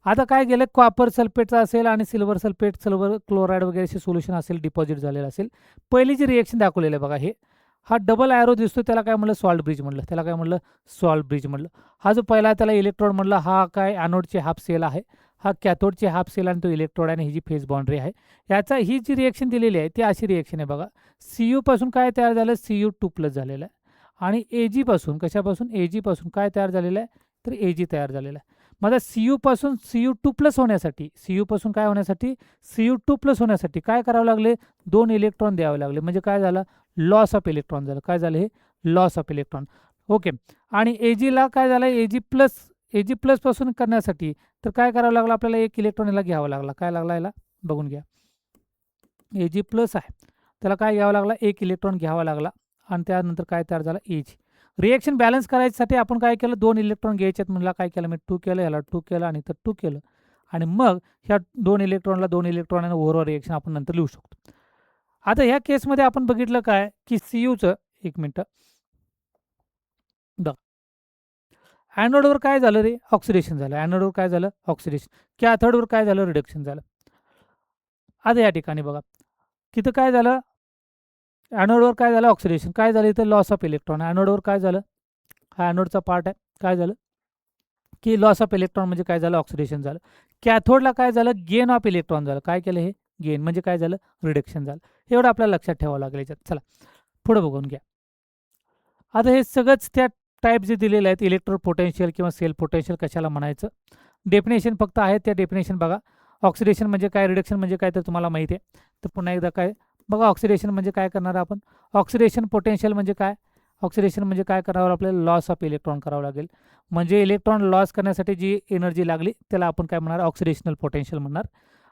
आता काय गेलं कॉपर सल्फेटचा असेल आणि सिल्वर सल्फेट सिल्वर क्लोराईड वगैरे असे सोल्युशन असेल डिपॉझिट झालेलं असेल. पहिली जी रिएक्शन दाखवलेलं आहे बघा हे, हा डबल ॲरो दिसतो त्याला काय म्हणलं सॉल्ट ब्रिज म्हणलं, त्याला काय म्हणलं सॉल्ट ब्रिज म्हणलं. हा जो पहिला त्याला इलेक्ट्रोड म्हणलं हा काय ॲनोडचे हाफ सेल आहे, हा कॅथोडचे हाफ सेल आणि तो इलेक्ट्रोड आणि ही जी फेज बाउंड्री आहे. याचा ही जी रिएक्शन दिलेली आहे ती अशी रिएक्शन आहे बघा. CU पासून काय तयार झालं Cu2+ झालेलं आहे आणि Ag पासून कशापासून Ag पासून काय तयार झालेलं आहे तर Ag तयार झालेला आहे. मग CU पासून Cu2+ होण्यासाठी CU पासून काय होण्यासाठी Cu2+ होण्यासाठी काय करावं लागले 2 इलेक्ट्रॉन द्यावे लागले. म्हणजे काय झालं लॉस ऑफ इलेक्ट्रॉन झालं. काय झालं हे लॉस ऑफ इलेक्ट्रॉन. ओके. आणि Agला काय झालं Ag+ पासून करण्यासाठी तर काय करावं लागलं आपल्याला एक इलेक्ट्रॉन याला घ्यावा लागला. काय लागला याला बघून घ्या. Ag+ आहे त्याला काय घ्यावं लागला एक इलेक्ट्रॉन घ्यावा लागला आणि त्यानंतर काय तयार झाला Ag. रिएक्शन बॅलन्स करायसाठी आपण काय केलं 2 इलेक्ट्रॉन घ्यायचे आहेत म्हणलं काय केलं मी 2 केलं याला 2 केलं आणि तर 2 केलं आणि मग ह्या 2 इलेक्ट्रॉनला 2 इलेक्ट्रॉन आणि ओव्हरऑल रिएक्शन आपण नंतर लिहू शकतो. आता ह्या केसमध्ये आपण बघितलं काय की CUचं एक मिनटं बघ ॲनोडवर काय झालं रे ऑक्सिडेशन झालं. ॲनोडवर काय झालं ऑक्सिडेशन. कॅथोडवर काय झालं रिडक्शन झालं. आता या ठिकाणी बघा तिथं काय झालं ॲनोडवर काय झालं ऑक्सिडेशन, काय झालं इथं लॉस ऑफ इलेक्ट्रॉन. ॲनोडवर काय झालं हा ॲनोडचा पार्ट आहे काय झालं की लॉस ऑफ इलेक्ट्रॉन म्हणजे काय झालं ऑक्सिडेशन झालं. कॅथोडला काय झालं गेन ऑफ इलेक्ट्रॉन झालं. काय केलं हे गेन म्हणजे काय झालं रिडक्शन झालं. एवढं आपल्याला लक्षात ठेवावं लागेल याच्यात. चला पुढे बघून घ्या. आता हे सगळंच त्या टाईप जे दिलेले आहेत इलेक्ट्रोड पोटेन्शियल किंवा सेल पोटेन्शियल कशाला म्हणायचं डेफिनेशन फक्त आहे त्या डेफिनेशन बघा. ऑक्सिडेशन म्हणजे काय रिडक्शन म्हणजे काय तर तुम्हाला माहिती आहे. तर पुन्हा एकदा काय बघा ऑक्सिडेशन म्हणजे काय करणार आपण ऑक्सिडेशन पोटेन्शियल म्हणजे काय ऑक्सिडेशन म्हणजे काय करावं आपल्याला लॉस ऑफ इलेक्ट्रॉन करावं लागेल. म्हणजे इलेक्ट्रॉन लॉस करण्यासाठी जी एनर्जी लागली त्याला आपण काय म्हणणार ऑक्सिडेशनल पोटेन्शियल म्हणणार.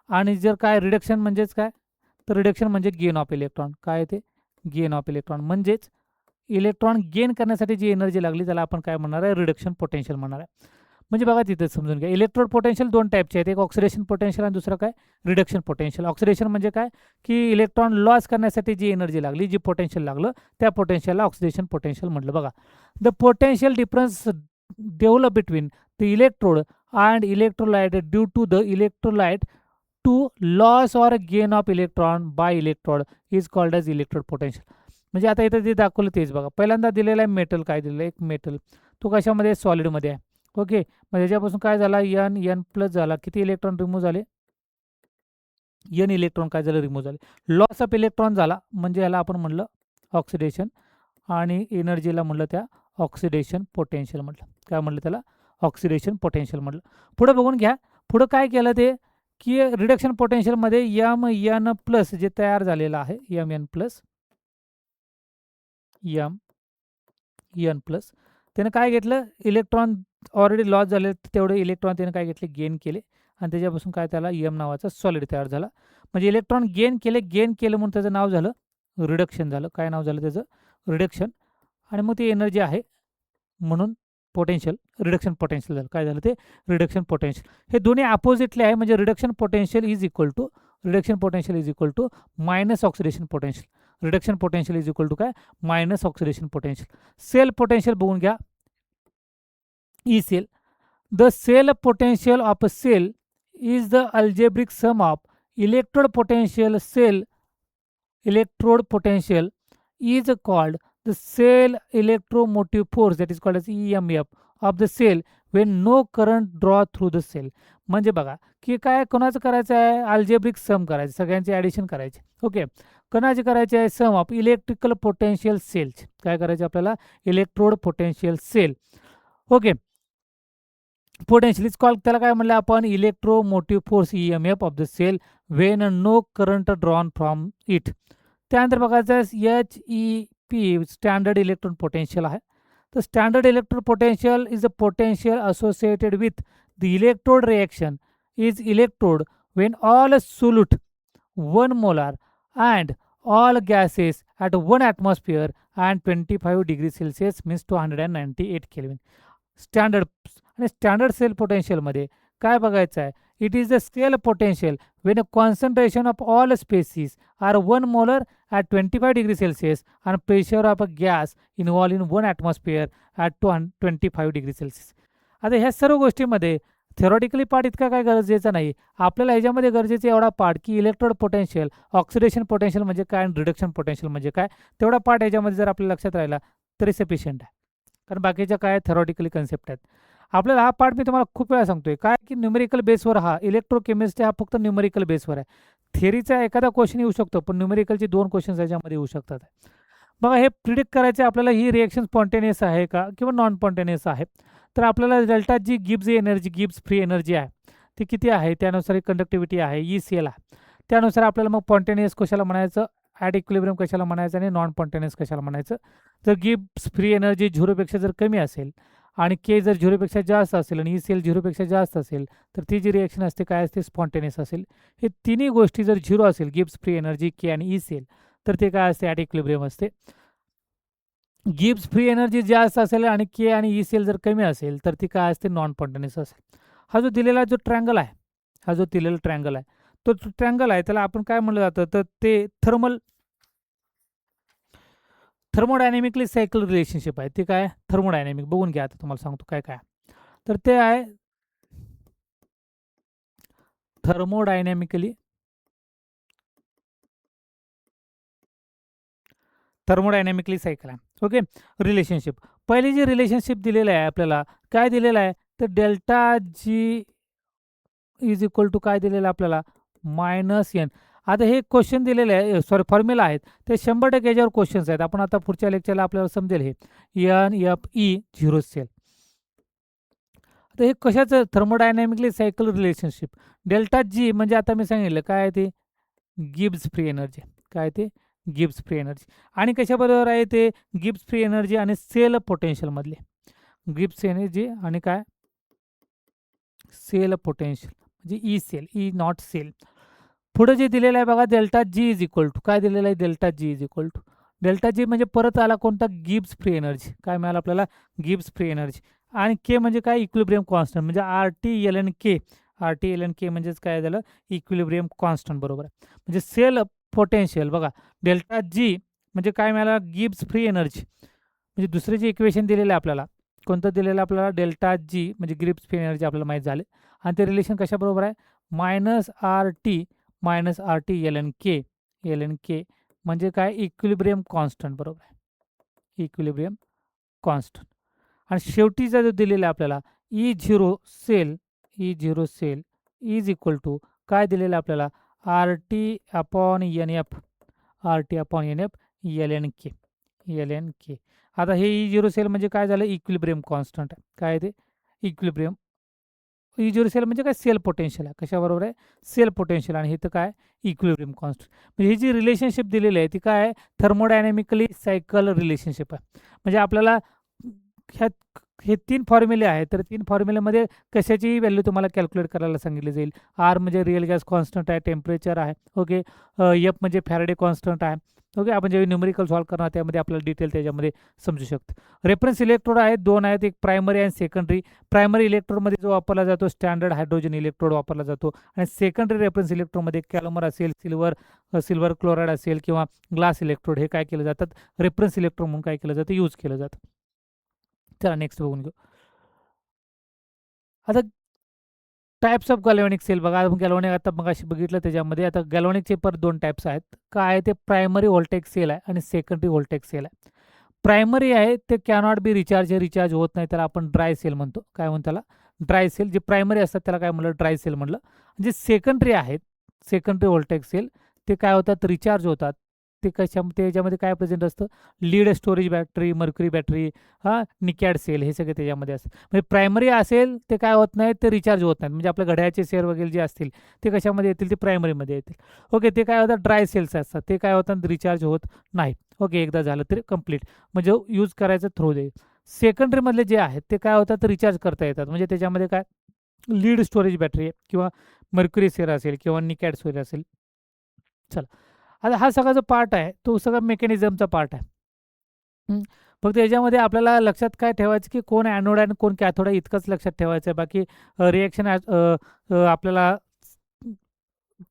आणि जर काय रिडक्शन म्हणजेच काय तर रिडक्शन म्हणजे गेन ऑफ इलेक्ट्रॉन. काय ते गेन ऑफ इलेक्ट्रॉन म्हणजेच इलेक्ट्रॉन गेन करण्यासाठी जी एनर्जी लागली त्याला आपण काय म्हणणार आहे रिडक्शन पोटेन्शियल म्हणणार आहे. म्हणजे बघा तिथे समजून घ्या इलेक्ट्रोड पोटेन्शियल 2 टाईपचे आहेत. एक ऑक्सिडेशन पोटेन्शियल आणि दुसरं काय रिडक्शन पोटेन्शियल. ऑक्सिडेशन म्हणजे काय की इलेक्ट्रॉन लॉस करण्यासाठी जी एनर्जी लागली जी पोटेन्शियल लागलं त्या पोटेन्शियलला ऑक्सिडेशन पोटेन्शियल म्हटलं. बघा the potential difference develop between the electrode and electrolyte due to the electrolyte to loss or gain of electron by electrode is called as electrode potential. म्हणजे आता इथं जे दाखवलं तेच बघा पहिल्यांदा दिलेलं आहे मेटल काय दिलेलं आहे एक मेटल तो कशामध्ये सॉलिडमध्ये आहे. ओके मग ह्याच्यापासून काय झाला N झाला किती इलेक्ट्रॉन रिमूव्ह झाले N इलेक्ट्रॉन काय झालं रिमूव्ह झाले. लॉस ऑफ इलेक्ट्रॉन झाला म्हणजे याला आपण म्हणलं ऑक्सिडेशन आणि एनर्जीला म्हणलं त्या ऑक्सिडेशन पोटेन्शियल म्हटलं. काय म्हणलं त्याला ऑक्सिडेशन पोटेन्शियल म्हटलं. पुढं बघून घ्या पुढं काय केलं ते की रिडक्शन पोटेन्शियलमध्ये Mn+ जे तयार झालेलं आहे Mn+ त्यानं काय घेतलं इलेक्ट्रॉन ऑलरेडी लॉस झाले तेवढे इलेक्ट्रॉन त्याने काय घेतले गेन केले आणि त्याच्यापासून काय त्याला M नावाचा सॉलिड तयार झाला. म्हणजे इलेक्ट्रॉन गेन केलं म्हणून त्याचं नाव झालं रिडक्शन झालं. काय नाव झालं त्याचं रिडक्शन. आणि मग ती एनर्जी आहे म्हणून पोटेन्शियल रिडक्शन पोटेन्शियल झालं. काय झालं ते रिडक्शन पोटेन्शियल. हे दोन्ही अपोजिटली आहे म्हणजे reduction potential is equal to minus oxidation potential. Reduction potential is equal to काय minus oxidation potential. Cell potential बघून घ्या E cell. The cell potential of a cell is the algebraic sum of electrode potential is called the cell electromotive force that is called as EMF of the cell when no current draw through the cell. म्हणजे बघा की काय कोणाचं करायचं आहे, algebraic sum करायचं, सगळ्यांचे addition करायचे. ओके, कोणाचे करायचे आहे, sum of electrical potential cells. काय करायचे आपल्याला, electrode potential cell. Okay, potential is called, त्याला काय म्हणलं आपण, electromotive force EMF of the cell when no current drawn from it. त्यानंतर बघायचं HEP स्टँडर्ड इलेक्ट्रॉन पोटेन्शियल आहे. तर standard electron potential is a potential associated with the electrode reaction is electrode when all solute 1 molar and all gases at 1 atmosphere and 25 degree Celsius means 298 Kelvin. Standard आणि standard cell पोटेन्शियलमध्ये काय बघायचं आहे, it is the cell potential when a concentration of all species are 1 molar at 25 degree Celsius and pressure of a gas involved in 1 atmosphere at 25 degree Celsius. आता ह्या सर्व गोष्टीमध्ये theoretically part इतका काय गरजेचा नाही. आपल्याला ह्याच्यामध्ये गरजेचा एवढा पार्ट की इलेक्ट्रोड पोटेन्शियल, ऑक्सिडेशन पोटेन्शियल म्हणजे काय आणि रिडक्शन पोटेन्शियल म्हणजे काय, तेवढा पार्ट याच्यामध्ये जर आपल्याला लक्षात राहिला तरी सफिशियंट आहे. कारण बाकीच्या काय थेरॉटिकली कन्सेप्ट आहेत. आपल्याला हा पार्ट मी तुम्हाला खूप वेळा सांगतोय काय की न्यूमेरिकल बेसवर, हा इलेक्ट्रोकेमिस्ट्री हा फक्त न्यूमेरिकल बेसवर आहे. थेरीचा एखादा क्वेश्चन येऊ शकतो, पण न्यूमेरिकलचे 2 क्वेश्चन्स याच्यामध्ये येऊ शकतात. बघा, हे प्रिडिक्ट करायचे आपल्याला, ही रिएक्शन स्पॉन्टेनियस आहे का किंवा नॉन स्पॉन्टेनियस आहे. तर आपल्याला delta G Gibbs energy, Gibbs free energy आहे ती किती आहे, त्यानुसार कंडक्टिव्हिटी आहे ECL आहे. त्यानुसार आपल्याला मग स्पॉन्टेनियस कशाला म्हणायचं, ॲट इक्विलिब्रियम कशाला म्हणायचं आणि नॉन स्पॉन्टेनियस कशाला म्हणायचं. जर गिब्स फ्री एनर्जी 0पेक्षा जर कमी असेल आणि के जर 0पेक्षा जास्त असेल आणि ECL 0पेक्षा जास्त असेल तर ती जी रिएक्शन असते काय असते, स्पॉन्टेनियस असेल. हे तिन्ही गोष्टी जर 0 असेल, गिब्स फ्री एनर्जी, के आणि ECL, तर ते काय असते, ॲट इक्विलिब्रियम असते. गिब्स फ्री एनर्जी जास्त असेल आणि के आणि ECL जर कमी असेल तर ती काय असते, नॉन स्पॉन्टेनियस असेल. हा जो दिलेला जो ट्रँगल आहे, हा जो दिलेला ट्रँगल आहे, तो ट्रँगल आहे त्याला आपण काय म्हणलं जातं, तर ते थर्मोडायनॅमिकली सायकल रिलेशनशिप आहे. ते काय, थर्मोडायनॅमिक बघून घ्या. आता तुम्हाला सांगतो काय काय, तर ते आहे थर्मोडायनॅमिकली सायकल आहे. ओके, रिलेशनशिप, पहिली जी रिलेशनशिप दिलेलं आहे आपल्याला, काय दिलेलं आहे, तर delta G is equal to काय दिलेलं आहे आपल्याला, -n. आता हे क्वेश्चन दिलेले आहे, सॉरी फॉर्म्युला आहेत, ते 100% याच्यावर क्वेश्चन्स आहेत. आपण आता पुढच्या लेक्चरला आपल्याला समजेल हे NFE 0 सेल. तर हे कशाचं, thermodynamically cycle relationship. Delta G म्हणजे आता मी सांगितलं काय आहे, ते गिब्स फ्री एनर्जी. काय ते, गिब्स फ्री एनर्जी. आणि कशाबरोबर आहे ते, गिब्स फ्री एनर्जी आणि सेल पोटेन्शियलमधले, गिब्स एनर्जी आणि काय, सेल पोटेन्शियल म्हणजे ECL, ई नॉट सेल. पुढे जे दिलेलं आहे बघा, delta G is equal to काय दिलेलं आहे, delta G is equal to, delta G म्हणजे परत आला कोणता, गिब्स फ्री एनर्जी. काय मिळालं आपल्याला, गिब्स फ्री एनर्जी. आणि के म्हणजे काय, इक्विलिब्रियम कॉन्स्टंट म्हणजे RT ln k म्हणजेच काय झालं, इक्विलिब्रियम कॉन्स्टंट बरोबर आहे. म्हणजे सेल पोटेन्शियल बघा, डेल्टा जी म्हणजे काय मिळालं, गिब्स फ्री एनर्जी. म्हणजे दुसरे जे इक्वेशन दिलेलं आहे आपल्याला, कोणतं दिलेलं आहे आपल्याला, डेल्टा जी म्हणजे गिब्स फ्री एनर्जी आपल्याला माहीत झाले. आणि ते रिलेशन कशाबरोबर आहे, -RT ln k म्हणजे काय, इक्विलिब्रियम कॉन्स्टंट बरोबर आहे, इक्विलिब्रियम कॉन्स्टंट. आणि शेवटीचा जो दिलेला आहे आपल्याला, E0 sale is equal to काय दिलेलं आहे आपल्याला, RT/NF ln k. आता हे E0 सेल म्हणजे काय झालं, इक्विलिब्रियम कॉन्स्टंट आहे. काय आहे ते, इक्विलिब्रियम. E0 सेल म्हणजे काय, सेल पोटेन्शियल आहे. कशाबरोबर आहे, सेल पोटेन्शियल. आणि इथं काय, इक्विलिब्रियम कॉन्स्टंट. म्हणजे ही जी रिलेशनशिप दिलेली आहे ती काय आहे, थर्मोडायनॅमिकली सायकल रिलेशनशिप आहे. म्हणजे आपल्याला ह्या हे 3 फॉर्म्युले आहेत, तर 3 फॉर्म्युलेमध्ये कशाची व्हॅल्यू तुम्हाला कॅल्क्युलेट करायला सांगितली जाईल. R म्हणजे रिअल गॅस कॉन्स्टंट आहे, टेम्परेचर आहे. ओके, F म्हणजे फॅरेडे कॉन्स्टंट आहे. ओके, आपण जेव्हा न्यूमेरिकल सॉल्व करणार त्यामध्ये आपल्याला डिटेल त्याच्यामध्ये समजू शकतं. रेफरन्स इलेक्ट्रोड आहेत 2 आहेत, एक प्रायमरी आणि सेकंडरी. प्रायमरी इलेक्ट्रोडमध्ये जो वापरला जातो स्टँडर्ड हायड्रोजन इलेक्ट्रोड वापरला जातो. आणि सेकंडरी रेफरन्स इलेक्ट्रोडमध्ये कॅलोमर असेल, सिल्वर क्लोराईड असेल किंवा ग्लास इलेक्ट्रोड, हे काय केलं जातात, रेफरन्स इलेक्ट्रोड म्हणून काय केलं जातं, यूज केलं जातं. चला नेक्स्ट बघून घेऊ. आता टाइप्स ऑफ गॅल्व्हॅनिक सेल बघा, गॅल्व्हॅनिक आता मग अशी बघितलं त्याच्यामध्ये. आता गॅल्व्हॅनिकचे परत 2 टाइप्स आहेत. काय आहे ते, प्रायमरी व्होल्टेक सेल आहे आणि सेकंडरी व्होल्टेक सेल आहे. प्रायमरी आहे ते कॅनॉट बी रिचार्ज, हे रिचार्ज होत नाही, त्याला आपण ड्राय सेल म्हणतो. काय म्हणतो त्याला, ड्राय सेल. जे प्रायमरी असतात त्याला काय म्हणलं, ड्राय सेल म्हणलं. जे सेकंडरी आहेत, सेकंडरी व्होल्टेज सेल, ते काय होतात, रिचार्ज होतात. ते त्याच्यामध्ये काय प्रेझेंट असतं, lead storage battery, mercury battery, NiCad cell, हे सगळे त्याच्यामध्ये असतं. म्हणजे प्रायमरी असेल ते काय होत नाही, ते रिचार्ज होत नाहीत. म्हणजे आपल्या घड्याळाचे सेल वगैरे जे असतील ते कशामध्ये येतील, ते प्रायमरीमध्ये येतील. ओके, ते काय होतात, ड्राय सेल्स असतात, ते काय होतात, रिचार्ज होत नाहीत. ओके, एकदा झालं तरी कंप्लीट, म्हणजे यूज करायचं थ्रू दे. सेकंडरीमधले जे आहेत ते काय होतात, रिचार्ज करता येतात. म्हणजे त्याच्यामध्ये काय, लीड स्टोरेज बॅटरी आहे किंवा मर्क्युरी सेल असेल किंवा निकॅड सेल असेल. चला, आता हा सगळा जो पार्ट आहे तो सगळा मेकॅनिझमचा पार्ट आहे. फक्त याच्यामध्ये आपल्याला लक्षात काय ठेवायचं, की कोण ॲनोड आहे आणि कोण कॅथोड आहे इतकंच लक्षात ठेवायचं आहे. बाकी रिॲक्शन आपल्याला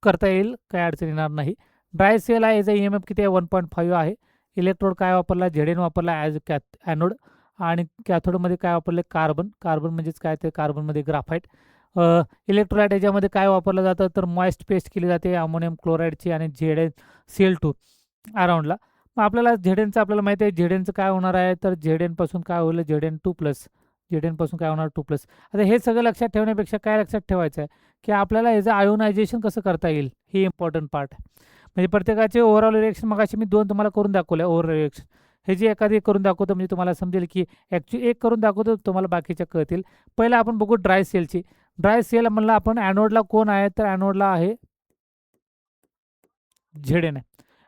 करता येईल, काही अडचण येणार नाही. ड्राय सेल आहे, याचा EMF किती आहे, 1.5 आहे. इलेक्ट्रोड काय वापरला, झेडेन वापरला ॲज ॲनोड. आणि कॅथोडमध्ये काय वापरले, कार्बन. कार्बन म्हणजेच काय, ते कार्बनमध्ये ग्राफाईट. इलेक्ट्रोलाइट याच्यामध्ये काय वापरलं जातं, तर मॉइस्ट पेस्ट केली जाते अमोनियम क्लोराईडची आणि ZnCl2 अराउंडला. मग आपल्याला झेडेनचं आपल्याला माहिती आहे, झेडेनचं काय होणार आहे, तर झेडेनपासून काय होईल, Zn2+. झेडेनपासून काय होणार, 2+. आता हे सगळं लक्षात ठेवण्यापेक्षा काय लक्षात ठेवायचं आहे, की आपल्याला याचं आयोनायझेशन कसं करता येईल, हे इम्पॉर्टंट पार्ट आहे. म्हणजे प्रत्येकाचे ओव्हरऑल रिएक्शन मगाशी मी 2 तुम्हाला करून दाखवले, ओव्हरऑल रिएक्शन. हे जे एखादी करून दाखवतो म्हणजे तुम्हाला समजेल, की ॲक्च्युली एक करून दाखवतो, तुम्हाला बाकीच्या कळतील. पहिलं आपण बघू ड्राय सेलची. ड्राय सेल म्हणलं आपण, ॲनोडला कोण आहे, तर ॲनोडला आहे झेडेन आहे.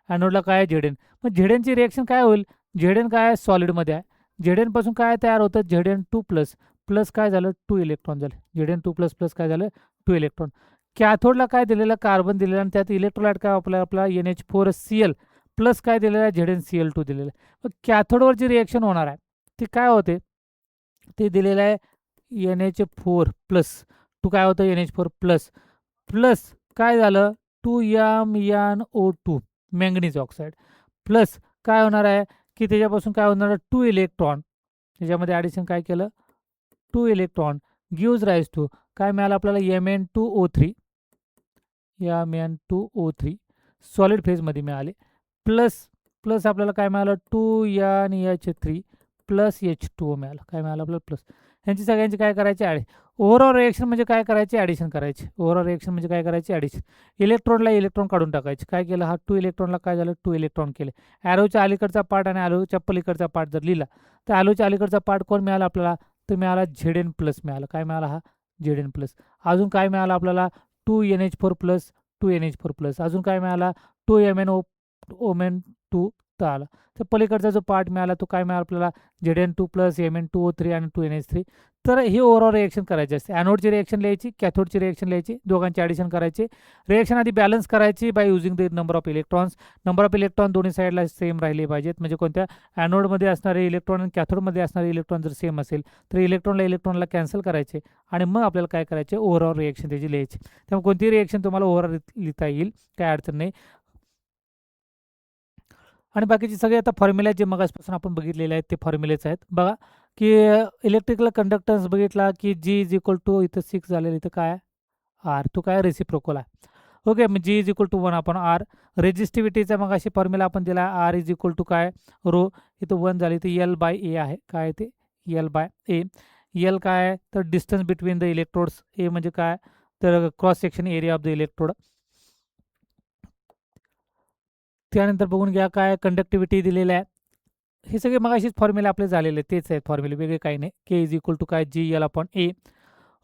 ॲनोडला काय आहे, झेडेन. मग झेडेनची रिएक्शन काय होईल, झेडेन काय आहे, सॉलिडमध्ये आहे. झेडेनपासून काय तयार होतं, Zn2+. प्लस काय झालं, 2 इलेक्ट्रॉन झाले. Zn2+, प्लस काय झालं, 2 इलेक्ट्रॉन. कॅथोडला काय दिलेलं, कार्बन दिलेलं आणि त्यात इलेक्ट्रोलाइट काय वापरलं, आपला NH4Cl प्लस काय दिलेलं आहे, ZnCl2 दिलेलं आहे. मग कॅथोडवर जी रिएक्शन होणार आहे ती काय होते, ते दिलेलं आहे NH4+. काय होतं, NH4+. प्लस काय झालं, 2MnO2 मॅंगनीज ऑक्साईड. प्लस काय होणार आहे, की त्याच्यापासून काय होणार आहे, 2 इलेक्ट्रॉन. त्याच्यामध्ये ॲडिशन काय केलं, 2 इलेक्ट्रॉन गिव्ज राईज टू काय मिळालं आपल्याला, Mn2O3. Mn2O3 सॉलिड फेजमध्ये मिळाले. प्लस प्लस आपल्याला काय मिळालं, 2NH3 प्लस H2O मिळालं. काय मिळालं आपल्याला, प्लस. ह्यांची सगळ्यांची काय करायची, ओव्हरऑल रिएक्शन म्हणजे काय करायची, ॲडिशन करायची. ओव्हरऑल रिएक्शन म्हणजे काय करायची, ॲडिशन. इलेक्ट्रॉनला इलेक्ट्रॉन काढून टाकायचे. काय केलं, हा 2 इलेक्ट्रॉनला काय झालं, 2 इलेक्ट्रॉन केले. ॲरोच्या अलीकडचा पार्ट आणि ॲरोच्या पलीकडचा पार्ट जर लिहिला, तर ॲलोच्या अलीकडचा पार्ट कोण मिळाला आपल्याला, तर मिळाला Zn+ मिळाला. काय मिळाला, हा Zn+. अजून काय मिळालं आपल्याला, 2NH4+, 2NH4+. अजून काय मिळाला, 2MnO2 तर आला. तर पलीकडचा जो पार्ट मिळाला तो काय मिळाला आपल्याला, Zn2+, Mn2O3 आणि 2NH3. तर ही ओव्हरऑल रिएक्शन करायची असते. ॲनोडची रिएक्शन लिहायची, कॅथोडची रिएक्शन लिहायची, दोघांची ॲडिशन करायची. रिएक्शन आधी बॅलन्स करायची by using the number of electrons. Number of electron दोन्ही साईडला सेम राहिले पाहिजेत. म्हणजे कोणत्या, ॲनोडमध्ये असणारे इलेक्ट्रॉन आणि कॅथोडमध्ये असणारे इलेक्ट्रॉन जर सेम असेल तर इलेक्ट्रॉनला कॅन्सल करायचे आणि मग आपल्याला काय करायचे, ओव्हरऑल रिएक्शन त्याची लिहायची. त्यामुळे कोणतीही रिएक्शन तुम्हाला ओव्हरऑल लिहिता येईल, काय अडचण नाही. आणि बाकीचे सगळे आता फॉर्म्युला जे मगासपासून आपण बघितलेले आहेत ते फॉर्म्युलेच आहेत. बघा, की इलेक्ट्रिकल कंडक्टन्स बघितला, की G इथं 6 झालेलं, इथं काय आर, तो काय रेसिप्रोकल आहे. ओके, मग G=1/R. रेजिस्टिव्हिटीचा मग अशी फॉर्म्युला आपण दिला, R काय, रो, इथं 1 झाली, तर L/A आहे. काय ते, L/A. L काय आहे, तर डिस्टन्स बिटवीन द इलेक्ट्रोड्स. ए म्हणजे काय, तर cross section area of the electrode. त्यानंतर बघून घ्या, काय कंडक्टिव्हिटी दिलेलं आहे. हे सगळे मगाशीच फॉर्म्युले आपले झालेले तेच आहेत फॉर्म्युले, वेगळे काही नाही. K काय, GL/A.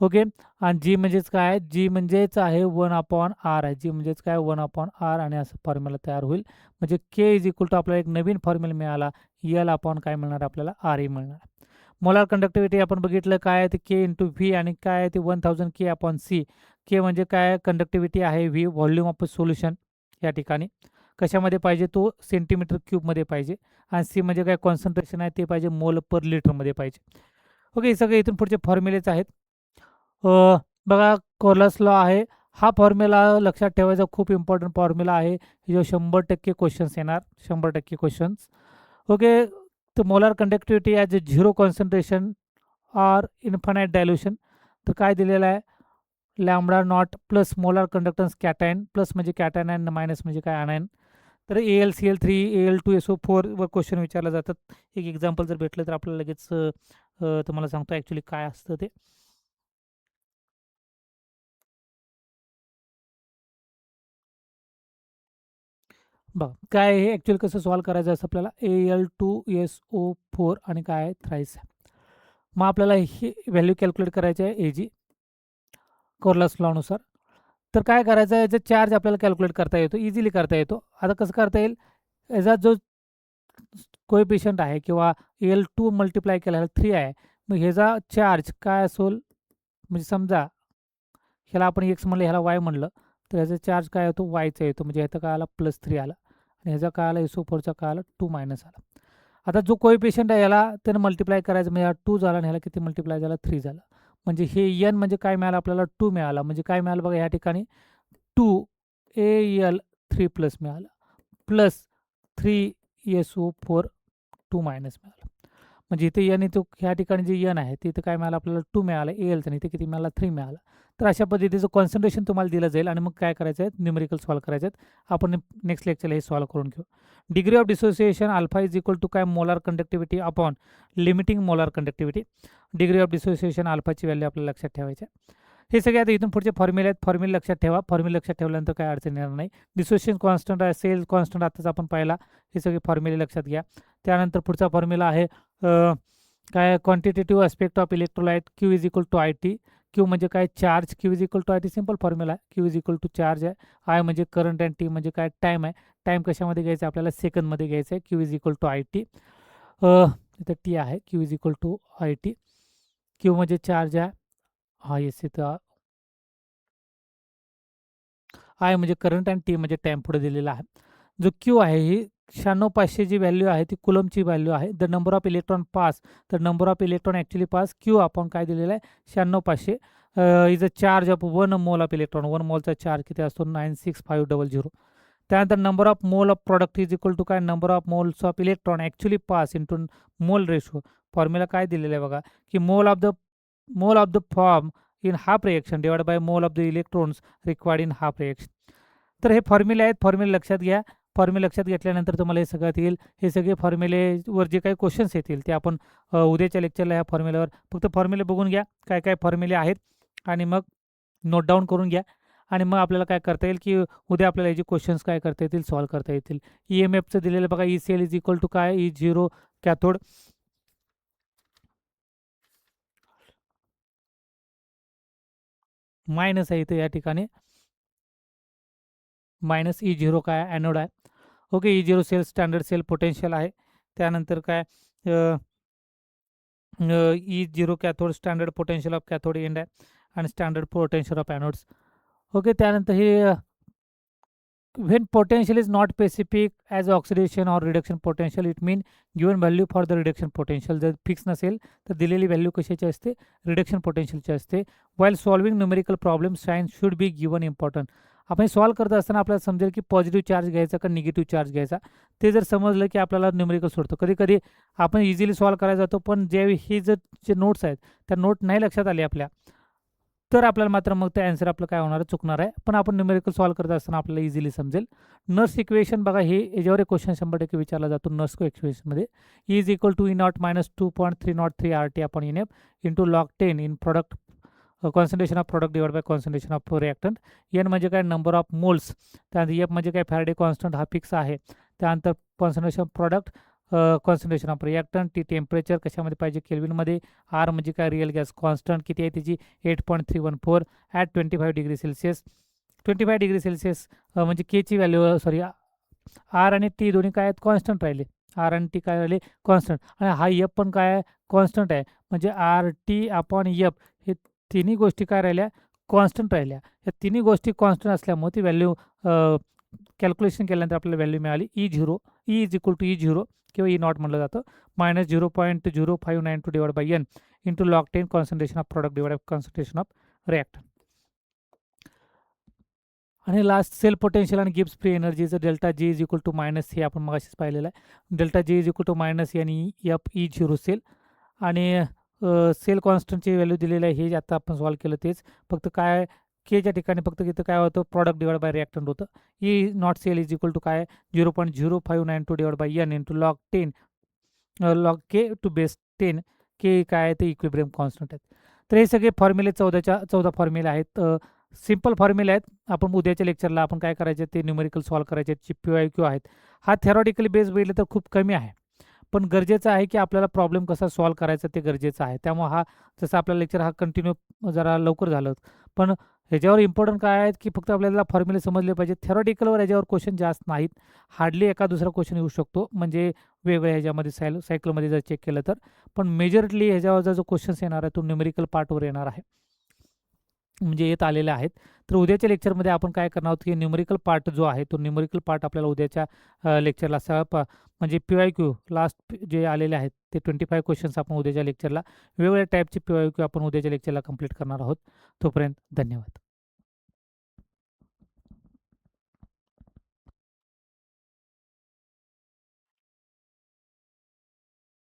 ओके, आणि जी म्हणजेच काय, जी म्हणजेच आहे 1/R आहे. जी म्हणजेच काय, 1/R, आणि असं फॉर्म्युला तयार होईल. म्हणजे K आपल्याला एक नवीन फॉर्म्युला मिळाला, L/ काय मिळणार आपल्याला, RE मिळणार. मोलार कंडक्टिव्हिटी आपण बघितलं काय आहे, ते K×V, आणि काय आहे ते 1000 K/C. K म्हणजे काय, कंडक्टिव्हिटी आहे. V व्हॉल्यूम ऑफ सोल्युशन, या ठिकाणी कशामध्ये पाहिजे, तो सेंटीमीटर क्यूबमध्ये पाहिजे. आणि C म्हणजे काय, कॉन्सन्ट्रेशन आहे, ते पाहिजे मोल पर लिटरमध्ये पाहिजे. ओके, हे सगळे इथून पुढचे फॉर्म्युलेच आहेत. बघा, कोरलस लॉ आहे. हा फॉर्म्युला लक्षात ठेवायचा, खूप इम्पॉर्टंट फॉर्म्युला आहे. जो 100% क्वेश्चन्स येणार, 100% क्वेश्चन्स. ओके, तर molar conductivity as a 0 concentration or infinite dilution. तर काय दिलेलं आहे, λ0 plus molar conductance cation, plus म्हणजे कॅटायन आणि मायनस म्हणजे काय, आनायन. तर AlCl3, Al2SO4 वर क्वेश्चन विचारले जातात. एक एक्झाम्पल जर भेटलं तर आपल्याला लगेच तुम्हाला सांगतो ॲक्च्युली काय असतं ते. बघा काय आहे ॲक्च्युअली कसं सॉल्व करायचं असं आपल्याला Al2SO4 आणि काय आहे थ्राईस आहे. मग आपल्याला ही व्हॅल्यू कॅल्क्युलेट करायची आहे एजी कोरलास लॉनुसार. तर काय करायचं आहे याचा चार्ज आपल्याला कॅल्क्युलेट करता येतो, इझिली करता येतो. आता कसं करता येईल, याचा जो कोएफिशियंट आहे किंवा L2 मल्टिप्लाय केल्याला 3 आहे, मग ह्याचा चार्ज काय असेल, म्हणजे समजा ह्याला आपण एक्स म्हणलं, ह्याला वाय म्हणलं, तर ह्याचा चार्ज काय होतो वायचा येतो. म्हणजे ह्याचा काय आला +3 आला आणि ह्याचा काय आला SO4चा काय आला 2 मायनस आला. आता जो कोएफिशियंट आहे याला त्यानं मल्टिप्लाय करायचं, म्हणजे हा 2 झाला आणि ह्याला किती मल्टिप्लाय झाला 3 झाला. म्हणजे हे एन म्हणजे काय मिळालं आपल्याला 2 मिळाला. म्हणजे काय मिळालं बघा या ठिकाणी 2Al3 प्लस मिळालं प्लस 3SO4 2 मायनस मिळालं. म्हणजे इथे एन इथं ह्या ठिकाणी जे एन आहे तिथं काय मिळालं आपल्याला 2 मिळालं एलचं आणि इथे किती मिळाला 3 मिळाला. तर अशा पद्धतीचं कॉन्सन्ट्रेशन तुम्हाला दिलं जाईल आणि मग काय करायचं आहे न्यूमेरिकल सॉल्व करायचे आहेत. आपण नेक्स्ट लेक्चरला हे सॉल्व करून घेऊ. Degree of dissociation alpha is equal to काय molar conductivity upon limiting molar conductivity. Degree of dissociation अल्फाची व्हॅल्यू आपल्याला लक्षात ठेवायची आहे. हे सगळे आता इथून पुढचे फॉर्म्युले आहेत. फॉर्म्युले लक्षात ठेवा. फॉर्म्युले लक्षात ठेवल्यानंतर काय अडचण येणार नाही. डिसोसिएशन कॉन्स्टंट आहे, सेल कॉन्स्टंट आताच आपण पाहिला. हे सगळे फॉर्म्युले लक्षात घ्या. त्यानंतर पुढचा फॉर्म्युला आहे काय quantitative aspect of electrolyte Q is equal to I T. Q म्हणजे काय charge, Q is equal to I T simple formula आहे. Q is equal to charge आहे, आय म्हणजे करंट आणि टी म्हणजे काय टाईम आहे. टाईम कशामध्ये घ्यायचं आपल्याला सेकंदमध्ये घ्यायचं आहे. Q is equal to I T. इथं टी आहे, Q is equal to I T. Q म्हणजे चार्ज आहे, हा येस इथं आय म्हणजे करंट आणि टी म्हणजे टाईम पुढे दिलेला आहे. जो क्यू आहे ही 96,500 जी व्हॅल्यू आहे ती कुलमची व्हॅल्यू आहे. The number of electron pass, तर number of electron actually pass Q आपण काय दिलेलं आहे 96,500 is a charge of 1 mole of electron. 1 मोलचा charge किती असतो 96500. त्यानंतर number of mole of product is equal to काय number of moles of electron actually pass into mole ratio. Formula काय दिलेलं आहे बघा की mole of the form in half reaction divide by mole of the electrons required in half reaction. तर हे फॉर्म्युले आहेत, फॉर्म्युले लक्षात घ्या. फॉर्म्युले लक्षात घेतल्यानंतर तुम्हाला हे सगळ्यात येईल. हे सगळे फॉर्म्युलेवर जे काही क्वेश्चन्स येतील ते आपण उद्याच्या लेक्चरला ह्या फॉर्म्युल्यावर फक्त फॉर्म्युले बघून घ्या काय काय फॉर्म्युले आहेत आणि मग नोट डाऊन करून घ्या. आणि मग आपल्याला काय करता येईल की उद्या आपल्याला याचे क्वेश्चन्स काय करता येतील सॉल्व करता येतील. ई एम एफचं दिलेलं बघा ECL इज इक्वल टू काय E0 कॅथोड मायनस आहे इथे या ठिकाणी मायनस E0 काय ॲनोड आहे. Okay E0 cell standard cell potential आहे. त्यानंतर काय E0 cathode standard potential of cathode end आहे आणि standard potential of anodes. Okay त्यानंतर हे when potential is not specific as oxidation or reduction potential it mean given value for the reduction potential. जर fix नसेल तर दिलेली value कशाची असते रिडक्शन पोटेन्शियलची असते. while solving numerical problems sign should be given important. आपण सॉल्व करत असताना आपल्याला समजेल की पॉझिटिव्ह चार्ज घ्यायचा का निगेटिव्ह चार्ज घ्यायचा. ते जर समजलं की आपल्याला न्यूमेरिकल सोडतं. कधी कधी आपण इझिली सॉल्व करायला जातो पण हे जे नोट्स आहेत त्या नोट नाही लक्षात आले आपल्या तर आपल्याला मात्र मग ते आन्सर आपलं काय होणार चुकणार आहे. पण आपण न्यूमेरिकल सॉल्व करत असताना आपल्याला इझिली समजेल. नर्स इक्वेशन बघा हे याच्यावर एक क्वेश्चन 100% विचारला जातो नर्स इक्वेशनमध्ये. Is equal to E0 minus 2.303 RT upon NF into log 10 in product concentration of product divide by concentration of reactant. N म्हणजे काय नंबर ऑफ मोल्स. त्यानंतर एफ म्हणजे काय फॅराडे कॉन्स्टंट हा फिक्स आहे. त्यानंतर concentration of product concentration of reactant T temperature कशामध्ये पाहिजे केल्विनमध्ये. आर म्हणजे काय रिअल गॅस कॉन्स्टंट किती आहे त्याची 8.314 at 25 degree Celsius. 25 degree Celsius म्हणजे केची व्हॅल्यू सॉरी आर आणि टी दोन्ही काय आहेत कॉन्स्टंट राहिले. आर आणि टी काय राहिले कॉन्स्टंट आणि हा एफ पण काय आहे कॉन्स्टंट आहे. म्हणजे RT अपॉन एफ हे तिन्ही गोष्टी काय राहिल्या कॉन्स्टंट राहिल्या. या तिन्ही गोष्टी कॉन्स्टंट असल्यामुळे ती व्हॅल्यू कॅल्क्युलेशन केल्यानंतर आपल्याला व्हॅल्यू मिळाली E0 E is equal to E0 किंवा E0 म्हटलं जातं minus 0.0592 divide by N into log 10 concentration of product divide by concentration of reactant. आणि लास्ट सेल पोटेन्शियल आणि गिब्स फ्री एनर्जीचं delta G is equal to minus हे आपण मगाशीच पाहिलेलं आहे. Delta G is equal to minus N F E0 cell आणि cell कॉन्स्टंटची व्हॅल्यू दिलेली आहे हे आता आपण सॉल्व केलं तेच फक्त काय केच्या ठिकाणी फक्त इथं काय होतं प्रॉडक्ट डिवाइड बाय रिॲक्टंट होतं. E0 sale is equal to काय 0.0592 divide by N into log 10 log K to base 10 K काय आहे ते इक्विब्रियम कॉन्स्टंट आहेत. तर हे सगळे फॉर्म्युले 14 फॉर्म्युले आहेत. सिंपल फॉर्म्युले आहेत. आपण उद्याच्या लेक्चरला आपण काय करायचे ते न्यूमेरिकल सॉल्व्ह करायचे. जे PYQ आहेत. हा थेरॉटिकली बेस बघितलं तर खूप कमी आहे. पण गरजेचं आहे की आपल्याला प्रॉब्लेम कसा सॉल्व्ह करायचा ते गरजेचं आहे. त्यामुळे हा जसं आपला लेक्चर हा कंटिन्यू जरा लवकर झालं. पण ह्याच्यावर इम्पॉर्टंट काय आहेत की फक्त आपल्याला फॉर्म्युले समजले पाहिजे. थेरॉटिकलवर याच्यावर क्वेश्चन जास्त नाहीत. हार्डली एका दुसरा क्वेश्चन येऊ शकतो. म्हणजे वेगवेगळ्या ह्याच्यामध्ये सायकलमध्ये जर चेक केलं तर. पण मेजॉरिटली ह्याच्यावरचा जो क्वेश्चन्स येणार आहे तो न्यूमेरिकल पार्टवर येणार आहे. म्हणजे येत आलेले आहेत. तर उद्याच्या लेक्चरमध्ये आपण काय करणार आहोत की न्यूमेरिकल पार्ट जो आहे तो न्यूमेरिकल पार्ट आपल्याला उद्याच्या लेक्चरला म्हणजे PYQ लास्ट जे आलेले आहेत ते 25 क्वेश्चन्स आपण उद्याच्या लेक्चरला वेगवेगळ्या टाईपचे PYQ आपण उद्याच्या लेक्चरला कंप्लीट करणार आहोत. तोपर्यंत धन्यवाद.